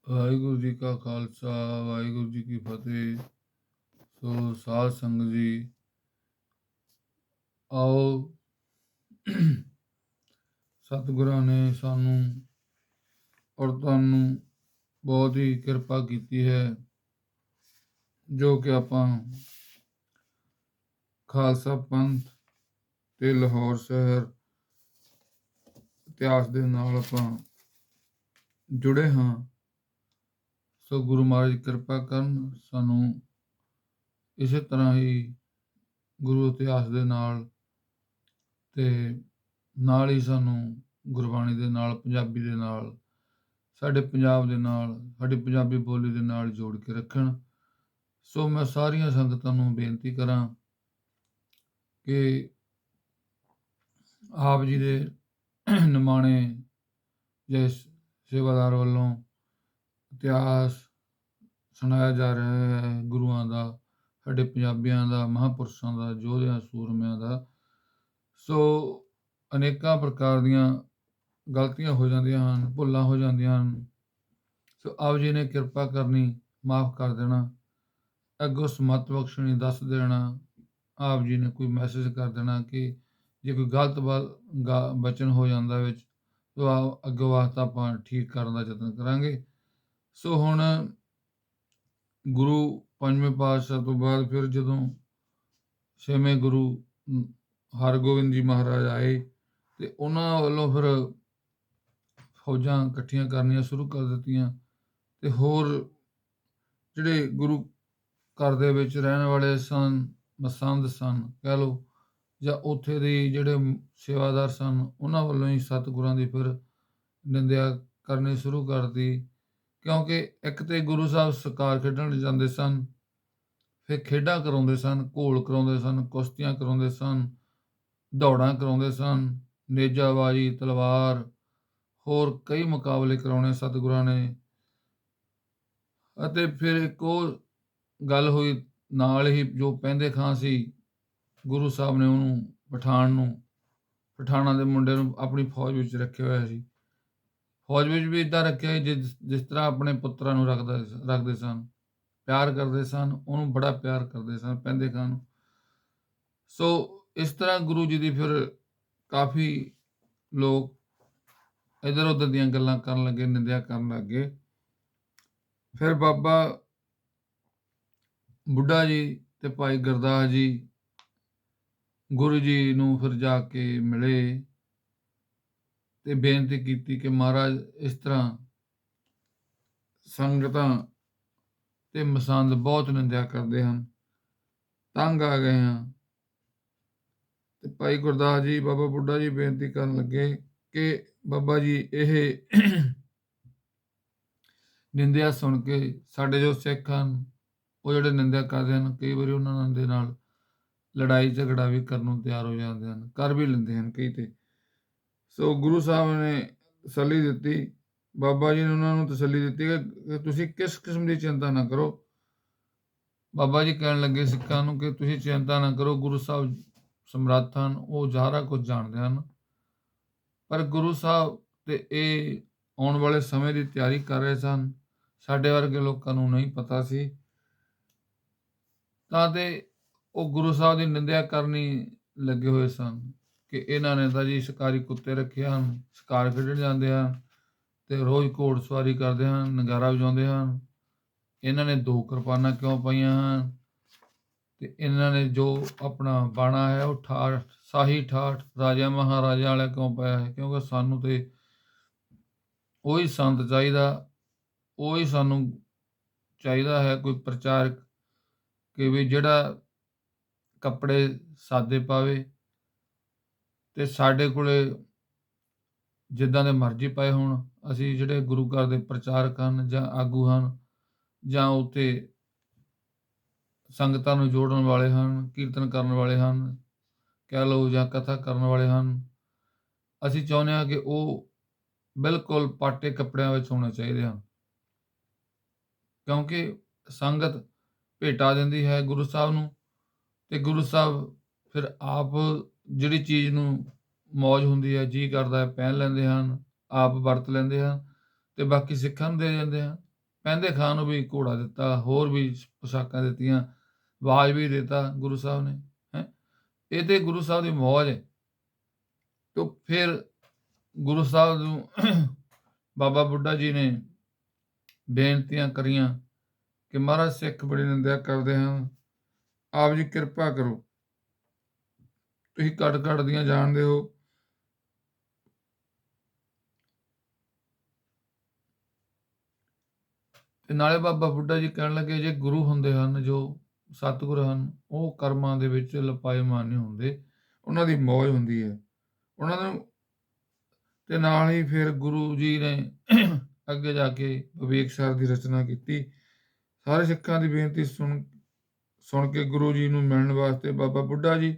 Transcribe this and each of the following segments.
ਵਾਹਿਗੁਰੂ ਜੀ ਕਾ ਖਾਲਸਾ, ਵਾਹਿਗੁਰੂ ਜੀ ਕੀ ਫਤਿਹ। ਸੋ ਸਾਧ ਸੰਗਤ ਜੀ, ਆਓ ਸਤਿਗੁਰਾਂ ਨੇ ਸਾਨੂੰ ਔਰ ਤੁਹਾਨੂੰ ਬਹੁਤ ਹੀ ਕਿਰਪਾ ਕੀਤੀ ਹੈ, ਜੋ ਕਿ ਆਪਾਂ ਖਾਲਸਾ ਪੰਥ ਤੇ ਲਾਹੌਰ ਸ਼ਹਿਰ ਇਤਿਹਾਸ ਦੇ ਨਾਲ ਆਪਾਂ ਜੁੜੇ ਹਾਂ। ਸੋ ਗੁਰੂ ਮਹਾਰਾਜ ਕਿਰਪਾ ਕਰਨ, ਸਾਨੂੰ ਇਸੇ ਤਰ੍ਹਾਂ ਹੀ ਗੁਰੂ ਇਤਿਹਾਸ ਦੇ ਨਾਲ ਤੇ ਨਾਲ ਹੀ ਸਾਨੂੰ ਗੁਰਬਾਣੀ ਦੇ ਨਾਲ, ਪੰਜਾਬੀ ਦੇ ਨਾਲ, ਸਾਡੇ ਪੰਜਾਬ ਦੇ ਨਾਲ, ਸਾਡੀ ਪੰਜਾਬੀ ਬੋਲੀ ਦੇ ਨਾਲ ਜੋੜ ਕੇ ਰੱਖਣ। ਸੋ ਮੈਂ ਸਾਰੀਆਂ ਸੰਗਤਾਂ ਨੂੰ ਬੇਨਤੀ ਕਰਾਂ ਕਿ ਆਪ ਜੀ ਦੇ ਨਿਮਾਣੇ ਜੇ ਸੇਵਾਦਾਰ ਵੱਲੋਂ ਇਤਿਹਾਸ ਸੁਣਾਇਆ ਜਾ ਰਿਹਾ ਹੈ ਗੁਰੂਆਂ ਦਾ, ਸਾਡੇ ਪੰਜਾਬੀਆਂ ਦਾ, ਮਹਾਂਪੁਰਸ਼ਾਂ ਦਾ, ਯੋਧਿਆਂ ਸੂਰਮਿਆਂ ਦਾ। ਸੋ ਅਨੇਕਾਂ ਪ੍ਰਕਾਰ ਦੀਆਂ ਗਲਤੀਆਂ ਹੋ ਜਾਂਦੀਆਂ ਹਨ, ਭੁੱਲਾਂ ਹੋ ਜਾਂਦੀਆਂ ਹਨ। ਸੋ ਆਪ ਜੀ ਨੇ ਕਿਰਪਾ ਕਰਨੀ, ਮਾਫ ਕਰ ਦੇਣਾ, ਅੱਗੋਂ ਸਮਤ ਬਖਸ਼ਣੀ, ਦੱਸ ਦੇਣਾ। ਆਪ ਜੀ ਨੇ ਕੋਈ ਮੈਸੇਜ ਕਰ ਦੇਣਾ ਕਿ ਜੇ ਕੋਈ ਗਲਤ ਬਚਨ ਹੋ ਜਾਂਦਾ ਵਿੱਚ, ਤਾਂ ਅੱਗੋਂ ਵਾਸਤਾ ਆਪਾਂ ਠੀਕ ਕਰਨ ਦਾ ਯਤਨ ਕਰਾਂਗੇ। ਸੋ ਹੁਣ ਗੁਰੂ ਪੰਜਵੇਂ ਪਾਤਸ਼ਾਹ ਤੋਂ ਬਾਅਦ ਫਿਰ ਜਦੋਂ ਛੇਵੇਂ ਗੁਰੂ ਹਰਗੋਬਿੰਦ ਜੀ ਮਹਾਰਾਜ ਆਏ ਤੇ ਉਹਨਾਂ ਵੱਲੋਂ ਫਿਰ ਫੌਜਾਂ ਇਕੱਠੀਆਂ ਕਰਨੀਆਂ ਸ਼ੁਰੂ ਕਰ ਦਿੱਤੀਆਂ ਤੇ ਹੋਰ ਜਿਹੜੇ ਗੁਰੂ ਘਰ ਦੇ ਵਿੱਚ ਰਹਿਣ ਵਾਲੇ ਸਨ, ਮਸੰਦ ਸਨ ਕਹਿ ਲਓ, ਜਾਂ ਉੱਥੇ ਦੇ ਜਿਹੜੇ ਸੇਵਾਦਾਰ ਸਨ, ਉਹਨਾਂ ਵੱਲੋਂ ਹੀ ਸਤਿਗੁਰਾਂ ਦੀ ਫਿਰ ਨਿੰਦਿਆ ਕਰਨੀ ਸ਼ੁਰੂ ਕਰਤੀ। ਕਿਉਂਕਿ ਇੱਕ ਤੇ ਗੁਰੂ ਸਾਹਿਬ ਸ਼ਿਕਾਰ ਖੇਡਣ ਜਾਂਦੇ ਸਨ, ਫਿਰ ਖੇਡਾਂ ਕਰਾਉਂਦੇ ਸਨ, ਘੋਲ ਕਰਾਉਂਦੇ ਸਨ, ਕੁਸ਼ਤੀਆਂ ਕਰਾਉਂਦੇ ਸਨ, ਦੌੜਾਂ ਕਰਾਉਂਦੇ ਸਨ, ਨੇਜਾਬਾਜ਼ੀ, ਤਲਵਾਰ, ਹੋਰ ਕਈ ਮੁਕਾਬਲੇ ਕਰਾਉਣੇ ਸਤਿਗੁਰਾਂ ਨੇ। ਅਤੇ ਫਿਰ ਇੱਕ ਉਹ ਗੱਲ ਹੋਈ ਨਾਲ ਹੀ, ਜੋ ਪਹਿੰਦੇ ਖਾਂ ਸੀ, ਗੁਰੂ ਸਾਹਿਬ ਨੇ ਉਹਨੂੰ ਪਠਾਣਾਂ ਦੇ ਮੁੰਡੇ ਨੂੰ ਆਪਣੀ ਫੌਜ ਵਿੱਚ ਰੱਖਿਆ ਹੋਇਆ ਸੀ। ਫੌਜ ਵਿੱਚ ਵੀ ਇੱਦਾਂ ਰੱਖਿਆ ਜਿਸ ਤਰ੍ਹਾਂ ਆਪਣੇ ਪੁੱਤਰਾਂ ਨੂੰ ਰੱਖਦੇ ਸਨ, ਪਿਆਰ ਕਰਦੇ ਸਨ, ਉਹਨੂੰ ਬੜਾ ਪਿਆਰ ਕਰਦੇ ਸਨ ਪਹਿੰਦੇ ਖਾਂ ਨੂੰ। ਸੋ ਇਸ ਤਰ੍ਹਾਂ ਗੁਰੂ ਜੀ ਦੀ ਫਿਰ ਕਾਫੀ ਲੋਕ ਇੱਧਰ ਉੱਧਰ ਦੀਆਂ ਗੱਲਾਂ ਕਰਨ ਲੱਗੇ, ਨਿੰਦਿਆ ਕਰਨ ਲੱਗੇ। ਫਿਰ ਬਾਬਾ ਬੁੱਢਾ ਜੀ ਤੇ ਭਾਈ ਗੁਰਦਾਸ ਜੀ ਗੁਰੂ ਜੀ ਨੂੰ ਫਿਰ ਜਾ ਕੇ ਮਿਲੇ ਤੇ ਬੇਨਤੀ ਕੀਤੀ ਕਿ ਮਹਾਰਾਜ, ਇਸ ਤਰ੍ਹਾਂ ਸੰਗਤਾਂ ਤੇ ਮਸੰਦ ਬਹੁਤ ਨਿੰਦਿਆ ਕਰਦੇ ਹਨ, ਤੰਗ ਆ ਗਏ ਹਾਂ। ਤੇ ਭਾਈ ਗੁਰਦਾਸ ਜੀ, ਬਾਬਾ ਬੁੱਢਾ ਜੀ ਬੇਨਤੀ ਕਰਨ ਲੱਗੇ ਕਿ ਬਾਬਾ ਜੀ, ਇਹ ਨਿੰਦਿਆ ਸੁਣ ਕੇ ਸਾਡੇ ਜੋ ਸਿੱਖ ਹਨ, ਉਹ ਜਿਹੜੇ ਨਿੰਦਿਆ ਕਰਦੇ ਹਨ, ਕਈ ਵਾਰੀ ਉਹਨਾਂ ਦੇ ਨਾਲ ਲੜਾਈ ਝਗੜਾ ਵੀ ਕਰਨ ਨੂੰ ਤਿਆਰ ਹੋ ਜਾਂਦੇ ਹਨ, ਕਰ ਵੀ ਲੈਂਦੇ ਹਨ ਕਈ ਤੇ। ਸੋ ਗੁਰੂ ਸਾਹਿਬ ਨੇ ਤਸੱਲੀ ਦਿੱਤੀ, ਬਾਬਾ ਜੀ ਨੇ ਉਹਨਾਂ ਨੂੰ ਤਸੱਲੀ ਦਿੱਤੀ ਕਿ ਤੁਸੀਂ ਕਿਸ ਕਿਸਮ ਦੀ ਚਿੰਤਾ ਨਾ ਕਰੋ। ਬਾਬਾ ਜੀ ਕਹਿਣ ਲੱਗੇ ਸਿੱਖਾਂ ਨੂੰ ਕਿ ਤੁਸੀਂ ਚਿੰਤਾ ਨਾ ਕਰੋ, ਗੁਰੂ ਸਾਹਿਬ ਸਮਰੱਥ ਹਨ, ਉਹ ਸਾਰਾ ਕੁਝ ਜਾਣਦੇ ਹਨ। ਪਰ ਗੁਰੂ ਸਾਹਿਬ ਤੇ ਇਹ ਆਉਣ ਵਾਲੇ ਸਮੇਂ ਦੀ ਤਿਆਰੀ ਕਰ ਰਹੇ ਸਨ, ਸਾਡੇ ਵਰਗੇ ਲੋਕਾਂ ਨੂੰ ਨਹੀਂ ਪਤਾ ਸੀ। ਤਾਂ ਤੇ ਉਹ ਗੁਰੂ ਸਾਹਿਬ ਦੀ ਨਿੰਦਿਆ ਕਰਨੀ ਲੱਗੇ ਹੋਏ ਸਨ ਕਿ ਇਹਨਾਂ ਨੇ ਤਾਂ ਜੀ ਸ਼ਿਕਾਰੀ ਕੁੱਤੇ ਰੱਖੇ ਹਨ, ਸ਼ਿਕਾਰ ਖੇਡਣ ਜਾਂਦੇ ਹਨ ਤੇ ਰੋਜ਼ ਘੋੜ ਸਵਾਰੀ ਕਰਦੇ ਹਨ, ਨਗਾਰਾ ਵਜਾਉਂਦੇ ਹਨ। ਇਹਨਾਂ ਨੇ 2 ਕਿਰਪਾਨਾਂ ਕਿਉਂ ਪਾਈਆਂ ਹਨ ਤੇ ਇਹਨਾਂ ਨੇ ਜੋ ਆਪਣਾ ਬਾਣਾ ਹੈ ਉਹ ਸ਼ਾਹੀ ਠਾਠ ਰਾਜਾ ਮਹਾਰਾਜਾ ਵਾਲਾ ਕਿਉਂ ਪਾਇਆ ਹੈ? ਕਿਉਂਕਿ ਸਾਨੂੰ ਤੇ ਉਹੀ ਸੰਤ ਚਾਹੀਦਾ, ਉਹੀ ਸਾਨੂੰ ਚਾਹੀਦਾ ਹੈ ਕੋਈ ਪ੍ਰਚਾਰਕ, ਕਿ ਵੀ ਜਿਹੜਾ ਕੱਪੜੇ ਸਾਦੇ ਪਾਵੇ ਤੇ ਸਾਡੇ ਕੋਲੇ ਜਿੱਦਾਂ ਦੇ ਮਰਜ਼ੀ ਪਾਏ ਹੋਣ। ਅਸੀਂ ਜਿਹੜੇ ਗੁਰੂ ਘਰ ਦੇ ਪ੍ਰਚਾਰਕ ਹਨ ਜਾਂ ਆਗੂ ਹਨ, ਜਾਂ ਉੱਥੇ ਸੰਗਤਾਂ ਨੂੰ ਜੋੜਨ ਵਾਲੇ ਹਨ, ਕੀਰਤਨ ਕਰਨ ਵਾਲੇ ਹਨ ਕਹਿ ਲਓ, ਜਾਂ ਕਥਾ ਕਰਨ ਵਾਲੇ ਹਨ, ਅਸੀਂ ਚਾਹੁੰਦੇ ਹਾਂ ਕਿ ਉਹ ਬਿਲਕੁਲ ਪਾਟੇ ਕੱਪੜਿਆਂ ਵਿੱਚ ਹੋਣੇ ਚਾਹੀਦੇ ਹਨ। ਕਿਉਂਕਿ ਸੰਗਤ ਭੇਟਾ ਦਿੰਦੀ ਹੈ ਗੁਰੂ ਸਾਹਿਬ ਨੂੰ, ਤੇ ਗੁਰੂ ਸਾਹਿਬ ਫਿਰ ਆਪ ਜਿਹੜੀ ਚੀਜ਼ ਨੂੰ ਮੌਜ ਹੁੰਦੀ ਹੈ, ਜੀ ਕਰਦਾ ਹੈ, ਪਹਿਨ ਲੈਂਦੇ ਹਨ, ਆਪ ਵਰਤ ਲੈਂਦੇ ਹਨ ਤੇ ਬਾਕੀ ਸਿੱਖਾਂ ਨੂੰ ਦੇ ਜਾਂਦੇ ਹਨ। ਪਹਿੰਦੇ ਖਾਂ ਨੂੰ ਵੀ ਘੋੜਾ ਦਿੱਤਾ, ਹੋਰ ਵੀ ਪੁਸ਼ਾਕਾਂ ਦਿੱਤੀਆਂ, ਬਾਜ ਵੀ ਦਿੱਤਾ ਗੁਰੂ ਸਾਹਿਬ ਨੇ। ਹੈ ਇਹ ਤੇ ਗੁਰੂ ਸਾਹਿਬ ਦੀ ਮੌਜ ਹੈ। ਤੇ ਫਿਰ ਗੁਰੂ ਸਾਹਿਬ ਨੂੰ ਬਾਬਾ ਬੁੱਢਾ ਜੀ ਨੇ ਬੇਨਤੀਆਂ ਕਰੀਆਂ ਕਿ ਮਹਾਰਾਜ ਸਿੱਖ ਬੜੀ ਨਿੰਦਿਆ ਕਰਦੇ ਹਨ, ਆਪ ਜੀ ਕਿਰਪਾ ਕਰੋ, ਤੁਸੀਂ ਘੱਟ ਦੀਆਂ ਜਾਣਦੇ ਹੋ। ਤੇ ਨਾਲੇ ਬਾਬਾ ਬੁੱਢਾ ਜੀ ਕਹਿਣ ਲੱਗੇ, ਜੇ ਗੁਰੂ ਹੁੰਦੇ ਹਨ, ਜੋ ਸਤਿਗੁਰ ਹਨ, ਉਹ ਕਰਮਾਂ ਦੇ ਵਿੱਚ ਲਪਾਏਮਾਨ ਨਹੀਂ ਹੁੰਦੇ, ਉਹਨਾਂ ਦੀ ਮੌਜ ਹੁੰਦੀ ਹੈ ਉਹਨਾਂ ਨੂੰ। ਤੇ ਨਾਲ ਹੀ ਫਿਰ ਗੁਰੂ ਜੀ ਨੇ ਅੱਗੇ ਜਾ ਕੇ ਵਿਵੇਕ ਸਾਰ ਦੀ ਰਚਨਾ ਕੀਤੀ। ਸਾਰੇ ਸਿੱਖਾਂ ਦੀ ਬੇਨਤੀ ਸੁਣ ਕੇ ਗੁਰੂ ਜੀ ਨੂੰ ਮਿਲਣ ਵਾਸਤੇ ਬਾਬਾ ਬੁੱਢਾ ਜੀ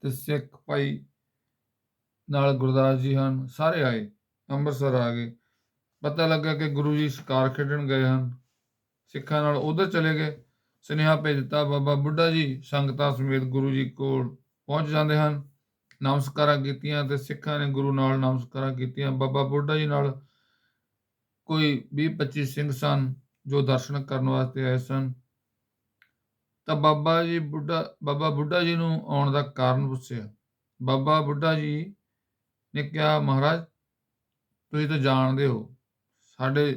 ਤੇ ਸਿੱਖ ਭਾਈ ਨਾਲ ਗੁਰਦਾਸ ਜੀ ਹਨ, ਸਾਰੇ ਆਏ, ਅੰਮ੍ਰਿਤਸਰ ਆ ਗਏ। ਪਤਾ ਲੱਗਾ ਕਿ ਗੁਰੂ ਜੀ ਸ਼ਿਕਾਰ ਖੇਡਣ ਗਏ ਹਨ, ਸਿੱਖਾਂ ਨਾਲ ਉਧਰ ਚਲੇ ਗਏ। ਸੁਨੇਹਾ ਭੇਜ ਦਿੱਤਾ, ਬਾਬਾ ਬੁੱਢਾ ਜੀ ਸੰਗਤਾਂ ਸਮੇਤ ਗੁਰੂ ਜੀ ਕੋਲ ਪਹੁੰਚ ਜਾਂਦੇ ਹਨ। ਨਮਸਕਾਰਾਂ ਕੀਤੀਆਂ ਤੇ ਸਿੱਖਾਂ ਨੇ ਗੁਰੂ ਨਾਲ ਨਮਸਕਾਰਾਂ ਕੀਤੀਆਂ। ਬਾਬਾ ਬੁੱਢਾ ਜੀ ਨਾਲ ਕੋਈ 20-25 ਸਿੰਘ ਸਨ ਜੋ ਦਰਸ਼ਨ ਕਰਨ ਵਾਸਤੇ ਆਏ ਸਨ। ਤਾਂ ਬਾਬਾ ਬੁੱਢਾ ਜੀ ਨੂੰ ਆਉਣ ਦਾ ਕਾਰਨ ਪੁੱਛਿਆ। ਬਾਬਾ ਬੁੱਢਾ ਜੀ ਨੇ ਕਿਹਾ, ਮਹਾਰਾਜ ਤੁਸੀਂ ਤਾਂ ਜਾਣਦੇ ਹੋ, ਸਾਡੇ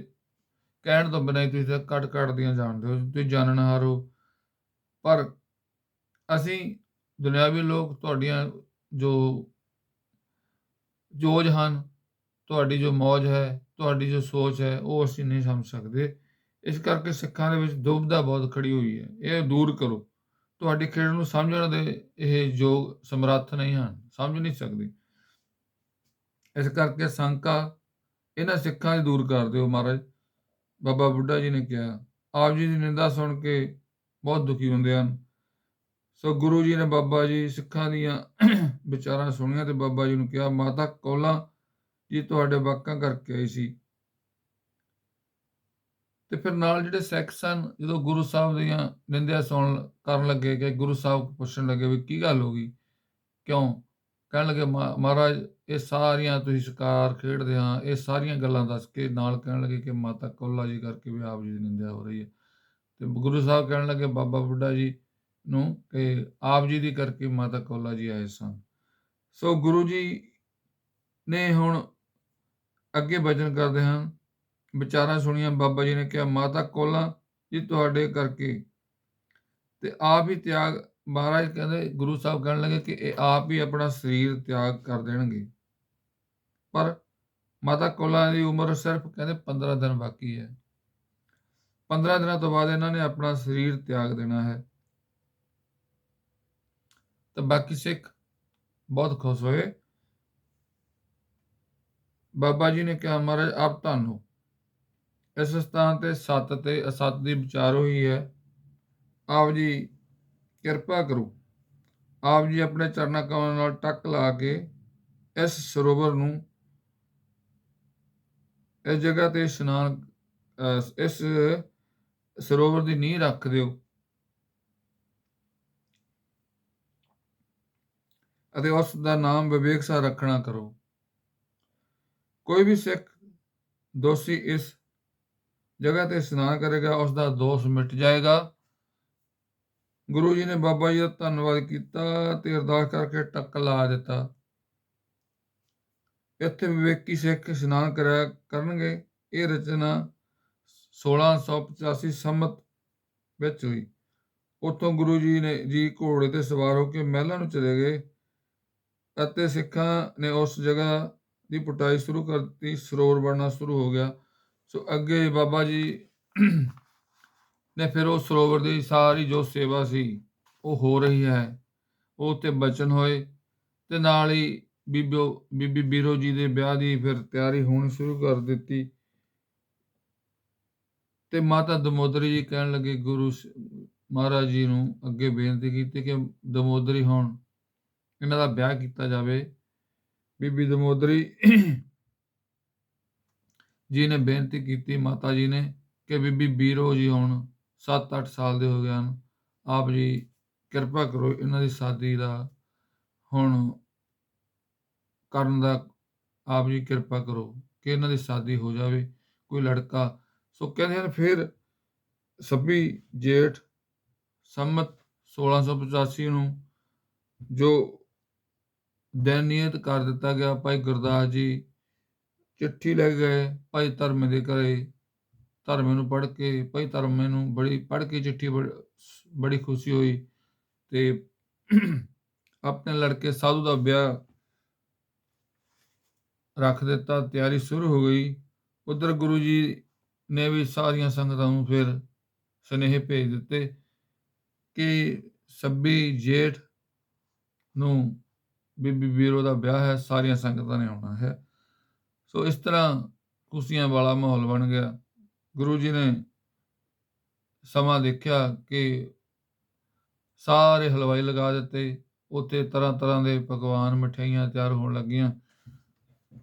ਕਹਿਣ ਤੋਂ ਬਿਨਾਂ ਹੀ ਤੁਸੀਂ ਤਾਂ ਘੱਟ ਦੀਆਂ ਜਾਣਦੇ ਹੋ, ਤੁਸੀਂ ਜਾਣਨਹਾਰ ਹੋ, ਪਰ ਅਸੀਂ ਦੁਨਿਆਵੀ ਲੋਕ ਤੁਹਾਡੀਆਂ ਜੋ ਜੋਜ ਹਨ, ਤੁਹਾਡੀ ਜੋ ਮੌਜ ਹੈ, ਤੁਹਾਡੀ ਜੋ ਸੋਚ ਹੈ, ਉਹ ਅਸੀਂ ਨਹੀਂ ਸਮਝ ਸਕਦੇ। ਇਸ ਕਰਕੇ ਸਿੱਖਾਂ ਦੇ ਵਿੱਚ ਦੁਬਿਧਾ ਬਹੁਤ ਖੜੀ ਹੋਈ ਹੈ, ਇਹ ਦੂਰ ਕਰੋ। ਤੁਹਾਡੀ ਖੇਡ ਨੂੰ ਸਮਝਣ ਦੇ ਇਹ ਯੋਗ ਸਮਰੱਥ ਨਹੀਂ ਹਨ, ਸਮਝ ਨਹੀਂ ਸਕਦੇ। ਇਸ ਕਰਕੇ ਸ਼ੰਕਾ ਇਹਨਾਂ ਸਿੱਖਾਂ ਦੀ ਦੂਰ ਕਰ ਦਿਓ ਮਹਾਰਾਜ, ਬਾਬਾ ਬੁੱਢਾ ਜੀ ਨੇ ਕਿਹਾ। ਆਪ ਜੀ ਦੀ ਨਿੰਦਾ ਸੁਣ ਕੇ ਬਹੁਤ ਦੁਖੀ ਹੁੰਦੇ ਹਨ। ਸੋ ਗੁਰੂ ਜੀ ਨੇ ਬਾਬਾ ਜੀ ਸਿੱਖਾਂ ਦੀਆਂ ਵਿਚਾਰਾਂ ਸੁਣੀਆਂ ਤੇ ਬਾਬਾ ਜੀ ਨੂੰ ਕਿਹਾ, ਮਾਤਾ ਕੌਲਾਂ ਜੀ ਤੁਹਾਡੇ ਵਾਕਾਂ ਕਰਕੇ ਆਈ ਸੀ। ਤੇ ਫਿਰ ਨਾਲ ਜਿਹੜੇ ਸਿੱਖ ਸਨ, ਜਦੋਂ ਗੁਰੂ ਸਾਹਿਬ ਦੀਆਂ ਨਿੰਦਿਆ ਕਰਨ ਲੱਗੇ, ਕਿ ਗੁਰੂ ਸਾਹਿਬ ਪੁੱਛਣ ਲੱਗੇ ਵੀ ਕੀ ਗੱਲ ਹੋ ਗਈ, ਕਿਉਂ? ਕਹਿਣ ਲੱਗੇ, ਮਹਾਰਾਜ ਇਹ ਸਾਰੀਆਂ ਤੁਸੀਂ ਸ਼ਿਕਾਰ ਖੇਡਦੇ ਹਾਂ, ਇਹ ਸਾਰੀਆਂ ਗੱਲਾਂ ਦੱਸ ਕੇ ਨਾਲ ਕਹਿਣ ਲੱਗੇ ਕਿ ਮਾਤਾ ਕੌਲਾ ਜੀ ਕਰਕੇ ਵੀ ਆਪ ਜੀ ਦੀ ਨਿੰਦਿਆ ਹੋ ਰਹੀ ਹੈ। ਤੇ ਗੁਰੂ ਸਾਹਿਬ ਕਹਿਣ ਲੱਗੇ ਬਾਬਾ ਬੁੱਢਾ ਜੀ ਨੂੰ ਕਿ ਆਪ ਜੀ ਦੀ ਕਰਕੇ ਮਾਤਾ ਕੌਲਾ ਜੀ ਆਏ ਸਨ। ਸੋ ਗੁਰੂ ਜੀ ਨੇ ਹੁਣ ਅੱਗੇ ਬਚਨ ਕਰਦੇ ਹਨ, ਵਿਚਾਰਾਂ ਸੁਣੀਆਂ। ਬਾਬਾ ਜੀ ਨੇ ਕਿਹਾ, ਮਾਤਾ ਕੌਲਾਂ ਜੀ ਤੁਹਾਡੇ ਕਰਕੇ ਤੇ ਆਪ ਹੀ ਤਿਆਗ, ਮਹਾਰਾਜ ਕਹਿੰਦੇ, ਗੁਰੂ ਸਾਹਿਬ ਕਹਿਣ ਲੱਗੇ ਕਿ ਇਹ ਆਪ ਹੀ ਆਪਣਾ ਸਰੀਰ ਤਿਆਗ ਕਰ ਦੇਣਗੇ, ਪਰ ਮਾਤਾ ਕੌਲਾਂ ਦੀ ਉਮਰ ਸਿਰਫ ਕਹਿੰਦੇ 15 ਦਿਨ ਬਾਕੀ ਹੈ। 15 ਦਿਨਾਂ ਤੋਂ ਬਾਅਦ ਇਹਨਾਂ ਨੇ ਆਪਣਾ ਸਰੀਰ ਤਿਆਗ ਦੇਣਾ ਹੈ। ਤਾਂ ਬਾਕੀ ਸਿੱਖ ਬਹੁਤ ਖੁਸ਼ ਹੋਏ। ਬਾਬਾ ਜੀ ਨੇ ਕਿਹਾ, ਮਹਾਰਾਜ ਆਪ ਧੰਨ ਹੋ, ਇਸ ਸਥਾਨ ਤੇ ਸੱਤ ਤੇ ਅਸੱਤ ਦੀ ਵਿਚਾਰ ਹੋਈ ਹੈ, ਆਪ ਜੀ ਕਿਰਪਾ ਕਰੋ। ਆਪ ਜੀ ਆਪਣੇ ਚਰਨਾਂ ਕਮਲਾਂ ਨਾਲ ਟੱਕ ਲਾ ਕੇ ਇਸ ਸਰੋਵਰ ਨੂੰ, ਇਸ ਜਗ੍ਹਾ ਤੇ ਇਸ਼ਨਾਨ, ਇਸ ਸਰੋਵਰ ਦੀ ਨੀਂਹ ਰੱਖ ਦਿਓ ਅਤੇ ਉਸ ਦਾ ਨਾਮ ਵਿਵੇਕ ਸਾਰ ਰੱਖਣਾ ਕਰੋ। ਕੋਈ ਵੀ ਸਿੱਖ ਦੋਸ਼ੀ ਇਸ ਜਗ੍ਹਾ ਤੇ ਇਸ਼ਨਾਨ ਕਰੇਗਾ, ਉਸ ਦਾ ਦੋਸ਼ ਮਿਟ ਜਾਏਗਾ। ਗੁਰੂ ਜੀ ਨੇ ਬਾਬਾ ਜੀ ਦਾ ਧੰਨਵਾਦ ਕੀਤਾ ਤੇ ਅਰਦਾਸ ਕਰਕੇ ਟੱਕ ਲਾ ਦਿੱਤਾ। ਇੱਥੇ ਵਿਵੇਕੀ ਸਿੱਖ ਇਸ਼ਨਾਨ ਕਰਿਆ ਕਰਨਗੇ। ਇਹ ਰਚਨਾ 1685 ਸੰਮਤ ਵਿੱਚ ਹੋਈ। ਉੱਥੋਂ ਗੁਰੂ ਜੀ ਘੋੜੇ ਤੇ ਸਵਾਰ ਹੋ ਕੇ ਮਹਿਲਾਂ ਨੂੰ ਚਲੇ ਗਏ ਅਤੇ ਸਿੱਖਾਂ ਨੇ ਉਸ ਜਗ੍ਹਾ ਦੀ ਪੁਟਾਈ ਸ਼ੁਰੂ ਕਰ ਦਿੱਤੀ। ਸਰੋਵਰ ਬਣਨਾ ਸ਼ੁਰੂ ਹੋ ਗਿਆ। ਸੋ ਅੱਗੇ ਬਾਬਾ ਜੀ ਨੇ ਫਿਰ ਉਹ ਸਰੋਵਰ ਦੀ ਸਾਰੀ ਜੋ ਸੇਵਾ ਸੀ ਉਹ ਹੋ ਰਹੀ ਹੈ, ਉਹ ਉੱਤੇ ਬਚਨ ਹੋਏ ਤੇ ਨਾਲ ਹੀ ਬੀਬੀ ਬੀਰੋ ਜੀ ਦੇ ਵਿਆਹ ਦੀ ਫਿਰ ਤਿਆਰੀ ਹੋਣੀ ਸ਼ੁਰੂ ਕਰ ਦਿੱਤੀ। ਤੇ ਮਾਤਾ ਦਮੋਦਰੀ ਜੀ ਕਹਿਣ ਲੱਗੇ, ਗੁਰੂ ਮਹਾਰਾਜ ਜੀ ਨੂੰ ਅੱਗੇ ਬੇਨਤੀ ਕੀਤੀ ਕਿ ਦਮੋਦਰੀ ਹੁਣ ਇਹਨਾਂ ਦਾ ਵਿਆਹ ਕੀਤਾ ਜਾਵੇ। ਬੀਬੀ ਦਮੋਦਰੀ ਜੀ ਨੇ ਬੇਨਤੀ ਕੀਤੀ ਮਾਤਾ ਜੀ ਨੇ ਕਿ ਬੀਬੀ ਬੀਰੋ ਜੀ ਹੁਣ 7-8 ਸਾਲ ਦੇ ਹੋ ਗਏ ਹਨ, ਆਪ ਜੀ ਕਿਰਪਾ ਕਰੋ, ਇਹਨਾਂ ਦੀ ਸ਼ਾਦੀ ਦਾ ਹੁਣ ਕਰਨ ਦਾ ਆਪ ਜੀ ਕਿਰਪਾ ਕਰੋ ਕਿ ਇਹਨਾਂ ਦੀ ਸ਼ਾਦੀ ਹੋ ਜਾਵੇ, ਕੋਈ ਲੜਕਾ ਸੋ ਕਹਿੰਦੇ ਹਨ ਫਿਰ 26 ਜੇਠ ਸੰਮਤ 1685 ਨੂੰ ਜੋ ਦਿਨ ਨਿਯਤ ਕਰ ਦਿੱਤਾ ਗਿਆ, ਭਾਈ ਗੁਰਦਾਸ ਜੀ ਚਿੱਠੀ ਲੈ ਗਏ ਭਾਈ ਧਰਮੇ ਦੇ ਘਰੇ। ਧਰਮੇ ਨੂੰ ਪੜ੍ਹ ਕੇ ਭਾਈ ਧਰਮੇ ਨੂੰ ਪੜ੍ਹ ਕੇ ਚਿੱਠੀ ਬੜੀ ਖੁਸ਼ੀ ਹੋਈ ਤੇ ਆਪਣੇ ਲੜਕੇ ਸਾਧੂ ਦਾ ਵਿਆਹ ਰੱਖ ਦਿੱਤਾ। ਤਿਆਰੀ ਸ਼ੁਰੂ ਹੋ ਗਈ। ਉਧਰ ਗੁਰੂ ਜੀ ਨੇ ਵੀ ਸਾਰੀਆਂ ਸੰਗਤਾਂ ਨੂੰ ਫਿਰ ਸੁਨੇਹੇ ਭੇਜ ਦਿੱਤੇ ਕਿ 26 ਜੇਠ ਨੂੰ ਬੀਬੀ ਬੀਰੋ ਦਾ ਵਿਆਹ ਹੈ, ਸਾਰੀਆਂ ਸੰਗਤਾਂ ਨੇ ਆਉਣਾ ਹੈ। ਸੋ ਇਸ ਤਰ੍ਹਾਂ ਖੁਸ਼ੀਆਂ ਵਾਲਾ ਮਾਹੌਲ ਬਣ ਗਿਆ। ਗੁਰੂ ਜੀ ਨੇ ਸਮਾਂ ਦੇਖਿਆ ਕਿ ਸਾਰੇ ਹਲਵਾਈ ਲਗਾ ਦਿੱਤੇ। ਉੱਥੇ ਤਰ੍ਹਾਂ ਤਰ੍ਹਾਂ ਦੇ ਪਕਵਾਨ, ਮਠਿਆਈਆਂ ਤਿਆਰ ਹੋਣ ਲੱਗੀਆਂ।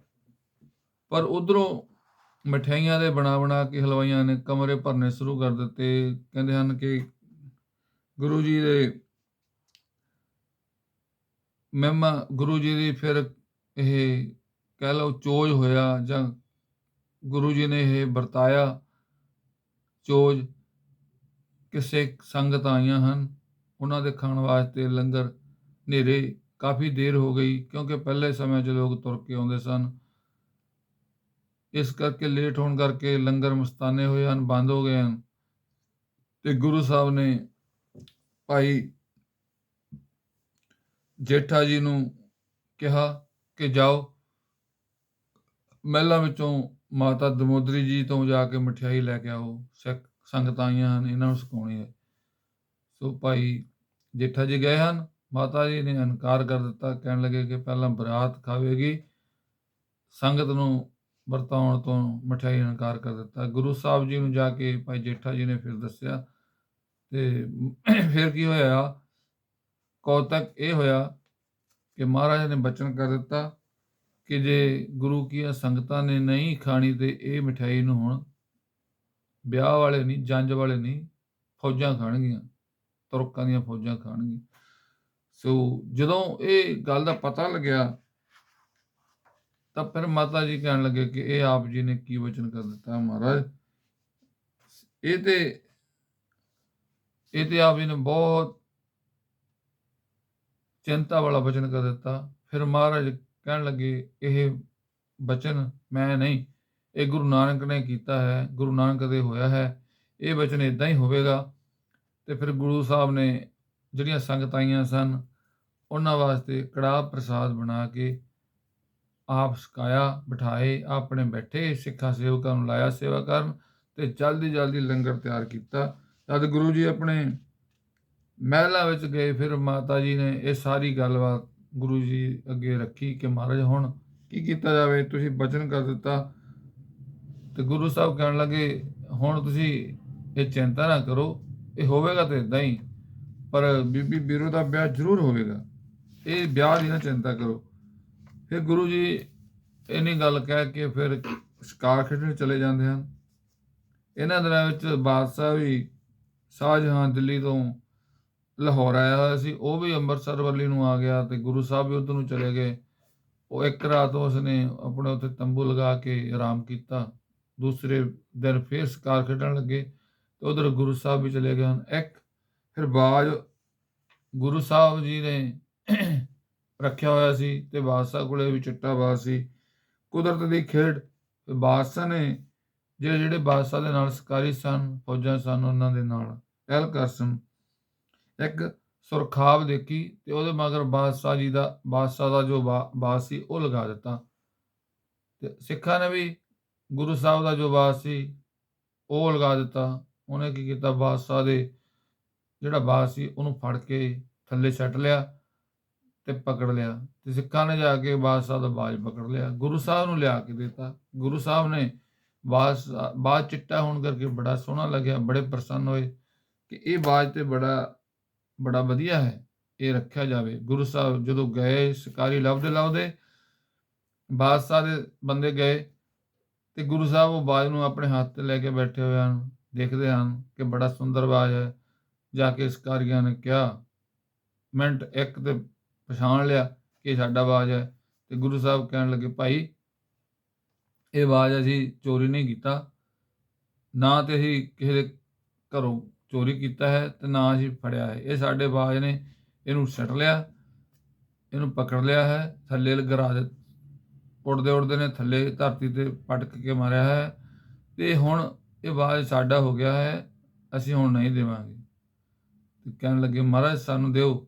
ਪਰ ਉਧਰੋਂ ਮਠਿਆਈਆਂ ਦੇ ਬਣਾ ਕੇ ਹਲਵਾਈਆਂ ਨੇ ਕਮਰੇ ਭਰਨੇ ਸ਼ੁਰੂ ਕਰ ਦਿੱਤੇ। ਕਹਿੰਦੇ ਹਨ ਕਿ ਗੁਰੂ ਜੀ ਦੇ ਮਹਿਮਾ, ਗੁਰੂ ਜੀ ਦੀ ਫਿਰ ਇਹ ਕਹਿ ਲਓ ਚੋਜ ਹੋਇਆ, ਜਾਂ ਗੁਰੂ ਜੀ ਨੇ ਇਹ ਵਰਤਾਇਆ ਚੋਜ। ਕਿਸੇ ਸੰਗਤ ਆਈਆਂ ਹਨ, ਉਹਨਾਂ ਦੇ ਖਾਣ ਵਾਸਤੇ ਲੰਗਰ। ਹਨੇਰੇ ਕਾਫੀ ਦੇਰ ਹੋ ਗਈ, ਕਿਉਂਕਿ ਪਹਿਲੇ ਸਮੇਂ 'ਚ ਲੋਕ ਤੁਰ ਕੇ ਆਉਂਦੇ ਸਨ। ਇਸ ਕਰਕੇ ਲੇਟ ਹੋਣ ਕਰਕੇ ਲੰਗਰ ਮਸਤਾਨੇ ਹੋਏ ਹਨ, ਬੰਦ ਹੋ ਗਏ ਹਨ। ਤੇ ਗੁਰੂ ਸਾਹਿਬ ਨੇ ਭਾਈ ਜੇਠਾ ਜੀ ਨੂੰ ਕਿਹਾ ਕਿ ਜਾਓ ਮਹਿਲਾਂ ਵਿੱਚੋਂ ਮਾਤਾ ਦਮੋਦਰੀ ਜੀ ਤੋਂ ਜਾ ਕੇ ਮਠਿਆਈ ਲੈ ਕੇ ਆਓ, ਸਿੱਖ ਸੰਗਤਾਂ ਆਈਆਂ ਹਨ, ਇਹਨਾਂ ਨੂੰ ਸਿਖਾਉਣੀ ਹੈ। ਸੋ ਭਾਈ ਜੇਠਾ ਜੀ ਗਏ ਹਨ। ਮਾਤਾ ਜੀ ਨੇ ਇਨਕਾਰ ਕਰ ਦਿੱਤਾ, ਕਹਿਣ ਲੱਗੇ ਕਿ ਪਹਿਲਾਂ ਬਰਾਤ ਖਾਵੇਗੀ, ਸੰਗਤ ਨੂੰ ਵਰਤਾਉਣ ਤੋਂ ਮਠਿਆਈ ਇਨਕਾਰ ਕਰ ਦਿੱਤਾ। ਗੁਰੂ ਸਾਹਿਬ ਜੀ ਨੂੰ ਜਾ ਕੇ ਭਾਈ ਜੇਠਾ ਜੀ ਨੇ ਫਿਰ ਦੱਸਿਆ ਤੇ ਫਿਰ ਕੀ ਹੋਇਆ, ਕੌਤਕ ਇਹ ਹੋਇਆ ਕਿ ਮਹਾਰਾਜ ਨੇ ਬਚਨ ਕਰ ਦਿੱਤਾ ਕਿ ਜੇ ਗੁਰੂ ਕੀਆਂ ਸੰਗਤਾਂ ਨੇ ਨਹੀਂ ਖਾਣੀ ਤੇ ਇਹ ਮਠਿਆਈ ਨੂੰ ਹੁਣ ਵਿਆਹ ਵਾਲੇ ਨਹੀਂ, ਜੰਝ ਵਾਲੇ ਨਹੀਂ, ਫੌਜਾਂ ਖਾਣਗੀਆਂ, ਤੁਰਕਾਂ ਦੀਆਂ ਫੌਜਾਂ ਖਾਣਗੀਆਂ। ਸੋ ਜਦੋਂ ਇਹ ਗੱਲ ਦਾ ਪਤਾ ਲੱਗਿਆ ਤਾਂ ਫਿਰ ਮਾਤਾ ਜੀ ਕਹਿਣ ਲੱਗੇ ਕਿ ਇਹ ਆਪ ਜੀ ਨੇ ਕੀ ਵਚਨ ਕਰ ਦਿੱਤਾ ਮਹਾਰਾਜ, ਇਹ ਤੇ ਆਪ ਜੀ ਨੇ ਬਹੁਤ ਚਿੰਤਾ ਵਾਲਾ ਵਚਨ ਕਰ ਦਿੱਤਾ। ਫਿਰ ਮਹਾਰਾਜ ਕਹਿਣ ਲੱਗੇ ਇਹ ਬਚਨ ਮੈਂ ਨਹੀਂ, ਇਹ ਗੁਰੂ ਨਾਨਕ ਨੇ ਕੀਤਾ ਹੈ, ਗੁਰੂ ਨਾਨਕ ਦੇ ਹੋਇਆ ਹੈ, ਇਹ ਬਚਨ ਇਦਾਂ ਹੀ ਹੋਵੇਗਾ। ਤੇ ਫਿਰ ਗੁਰੂ ਸਾਹਿਬ ਨੇ ਜਿਹੜੀਆਂ ਸੰਗਤਾਂ ਆਈਆਂ ਸਨ ਉਹਨਾਂ ਵਾਸਤੇ ਕੜਾਹ ਪ੍ਰਸਾਦ ਬਣਾ ਕੇ ਆਪ ਛਕਾਇਆ, ਬਿਠਾਏ, ਆਪਣੇ ਬੈਠੇ, ਸਿੱਖਾਂ ਸੇਵਕਾਂ ਨੂੰ ਲਾਇਆ ਸੇਵਾ ਕਰਨ, ਤੇ ਜਲਦੀ ਲੰਗਰ ਤਿਆਰ ਕੀਤਾ। ਜਦ ਗੁਰੂ ਜੀ ਆਪਣੇ ਮਹਿਲਾਂ ਵਿੱਚ ਗਏ, ਫਿਰ ਮਾਤਾ ਜੀ ਨੇ ਇਹ ਸਾਰੀ ਗੱਲਬਾਤ ਗੁਰੂ ਜੀ ਅੱਗੇ ਰੱਖੀ ਕਿ ਮਹਾਰਾਜ ਹੁਣ ਕੀ ਕੀਤਾ ਜਾਵੇ, ਤੁਸੀਂ ਬਚਨ ਕਰ ਦਿੱਤਾ। ਤੇ ਗੁਰੂ ਸਾਹਿਬ ਕਹਿਣ ਲੱਗੇ ਹੁਣ ਤੁਸੀਂ ਇਹ ਚਿੰਤਾ ਨਾ ਕਰੋ, ਇਹ ਹੋਵੇਗਾ ਤਾਂ ਇਦਾਂ ਹੀ, ਪਰ ਬੀਬੀ ਬੀਰੋ ਦਾ ਵਿਆਹ ਜ਼ਰੂਰ ਹੋਵੇਗਾ, ਇਹ ਵਿਆਹ ਦੀ ਨਾ ਚਿੰਤਾ ਕਰੋ। ਫਿਰ ਗੁਰੂ ਜੀ ਇੰਨੀ ਗੱਲ ਕਹਿ ਕੇ ਫਿਰ ਸ਼ਿਕਾਰ ਖੇਡਣ ਚਲੇ ਜਾਂਦੇ ਹਨ। ਇਹਨਾਂ ਦਿਨਾਂ ਵਿੱਚ ਬਾਦਸ਼ਾਹ ਵੀ ਸ਼ਾਹਜਹਾਂ ਦਿੱਲੀ ਤੋਂ ਲਾਹੌਰ ਆਇਆ ਹੋਇਆ ਸੀ, ਉਹ ਵੀ ਅੰਮ੍ਰਿਤਸਰ ਵੱਲੀ ਨੂੰ ਆ ਗਿਆ ਤੇ ਗੁਰੂ ਸਾਹਿਬ ਵੀ ਉੱਧਰ ਨੂੰ ਚਲੇ ਗਏ। ਉਹ ਇੱਕ ਰਾਤ ਉਸਨੇ ਆਪਣੇ ਉੱਤੇ ਤੰਬੂ ਲਗਾ ਕੇ ਆਰਾਮ ਕੀਤਾ। ਦੂਸਰੇ ਦਿਨ ਫਿਰ ਸ਼ਿਕਾਰ ਖੇਡਣ ਲੱਗੇ ਤੇ ਉਧਰ ਗੁਰੂ ਸਾਹਿਬ ਵੀ ਚਲੇ ਗਏ ਹਨ। ਇੱਕ ਫਿਰ ਬਾਜ ਗੁਰੂ ਸਾਹਿਬ ਜੀ ਨੇ ਰੱਖਿਆ ਹੋਇਆ ਸੀ ਤੇ ਬਾਦਸ਼ਾਹ ਕੋਲੇ ਵੀ ਚਿੱਟਾ ਬਾਜ਼ ਸੀ। ਕੁਦਰਤ ਦੀ ਖੇਡ, ਬਾਦਸ਼ਾਹ ਨੇ ਜਿਹੜੇ ਬਾਦਸ਼ਾਹ ਦੇ ਨਾਲ ਸ਼ਿਕਾਰੀ ਸਨ, ਫੌਜਾਂ ਸਨ, ਉਹਨਾਂ ਦੇ ਨਾਲ ਐਹਲਕਾਰ ਸਨ, ਇੱਕ ਸੁਰਖਾਬ ਦੇਖੀ ਤੇ ਉਹਦੇ ਮਗਰ ਬਾਦਸ਼ਾਹ ਦਾ ਜੋ ਬਾਜ਼ ਸੀ ਉਹ ਲਗਾ ਦਿੱਤਾ। ਤੇ ਸਿੱਖਾਂ ਨੇ ਵੀ ਗੁਰੂ ਸਾਹਿਬ ਦਾ ਜੋ ਬਾਜ਼ ਸੀ ਉਹ ਲਗਾ ਦਿੱਤਾ। ਉਹਨੇ ਕੀ ਕੀਤਾ, ਬਾਦਸ਼ਾਹ ਦੇ ਜਿਹੜਾ ਬਾਜ਼ ਸੀ ਉਹਨੂੰ ਫੜ ਕੇ ਥੱਲੇ ਸੱਟ ਲਿਆ ਤੇ ਪਕੜ ਲਿਆ, ਤੇ ਸਿੱਖਾਂ ਨੇ ਜਾ ਕੇ ਬਾਦਸ਼ਾਹ ਦਾ ਬਾਜ਼ ਪਕੜ ਲਿਆ, ਗੁਰੂ ਸਾਹਿਬ ਨੂੰ ਲਿਆ ਕੇ ਦਿੱਤਾ। ਗੁਰੂ ਸਾਹਿਬ ਨੇ ਬਾਜ਼ ਚਿੱਟਾ ਹੋਣ ਕਰਕੇ ਬੜਾ ਸੋਹਣਾ ਲੱਗਿਆ, ਬੜੇ ਪ੍ਰਸੰਨ ਹੋਏ ਕਿ ਇਹ ਬਾਜ਼ ਤੇ ਬੜਾ ਵਧੀਆ ਹੈ, ਇਹ ਰੱਖਿਆ ਜਾਵੇ। ਗੁਰੂ ਸਾਹਿਬ ਜਦੋਂ ਗਏ, ਸ਼ਿਕਾਰੀ ਲੱਭਦੇ ਬਾਦਸ਼ਾਹ ਦੇ ਬੰਦੇ ਗਏ ਤੇ ਗੁਰੂ ਸਾਹਿਬ ਉਹ ਬਾਜ਼ ਨੂੰ ਆਪਣੇ ਹੱਥ ਤੇ ਲੈ ਕੇ ਬੈਠੇ ਹੋਏ ਹਨ, ਦੇਖਦੇ ਹਨ ਕਿ ਬੜਾ ਸੁੰਦਰ ਬਾਜ਼ ਹੈ। ਜਾ ਕੇ ਸ਼ਿਕਾਰੀਆਂ ਨੇ ਕਿਹਾ, ਮਿੰਟ ਇੱਕ ਤੇ ਪਛਾਣ ਲਿਆ ਕਿ ਸਾਡਾ ਬਾਜ਼ ਹੈ। ਤੇ ਗੁਰੂ ਸਾਹਿਬ ਕਹਿਣ ਲੱਗੇ, ਭਾਈ ਇਹ ਬਾਜ਼ ਅਸੀਂ ਚੋਰੀ ਨਹੀਂ ਕੀਤਾ, ਨਾ ਤੇ ਅਸੀਂ ਕਿਸੇ ਦੇ ਘਰੋਂ ਚੋਰੀ ਕੀਤਾ ਹੈ ਤੇ ਨਾ ਅਸੀਂ ਫੜਿਆ ਹੈ। ਇਹ ਸਾਡੇ ਬਾਜ ਨੇ ਇਹਨੂੰ ਸੱਟ ਲਿਆ, ਇਹਨੂੰ ਪਕੜ ਲਿਆ ਹੈ, ਥੱਲੇ ਗਿਰਾ ਦਿੱਤਾ, ਉੱਡਦੇ ਉੱਡਦੇ ਨੇ ਥੱਲੇ ਧਰਤੀ ਤੇ ਪਟਕ ਕੇ ਮਾਰਿਆ ਹੈ ਤੇ ਹੁਣ ਇਹ ਬਾਜ ਸਾਡਾ ਹੋ ਗਿਆ ਹੈ, ਅਸੀਂ ਹੁਣ ਨਹੀਂ ਦੇਵਾਂਗੇ। ਤੇ ਕਹਿਣ ਲੱਗੇ ਮਹਾਰਾਜ ਸਾਨੂੰ ਦਿਓ,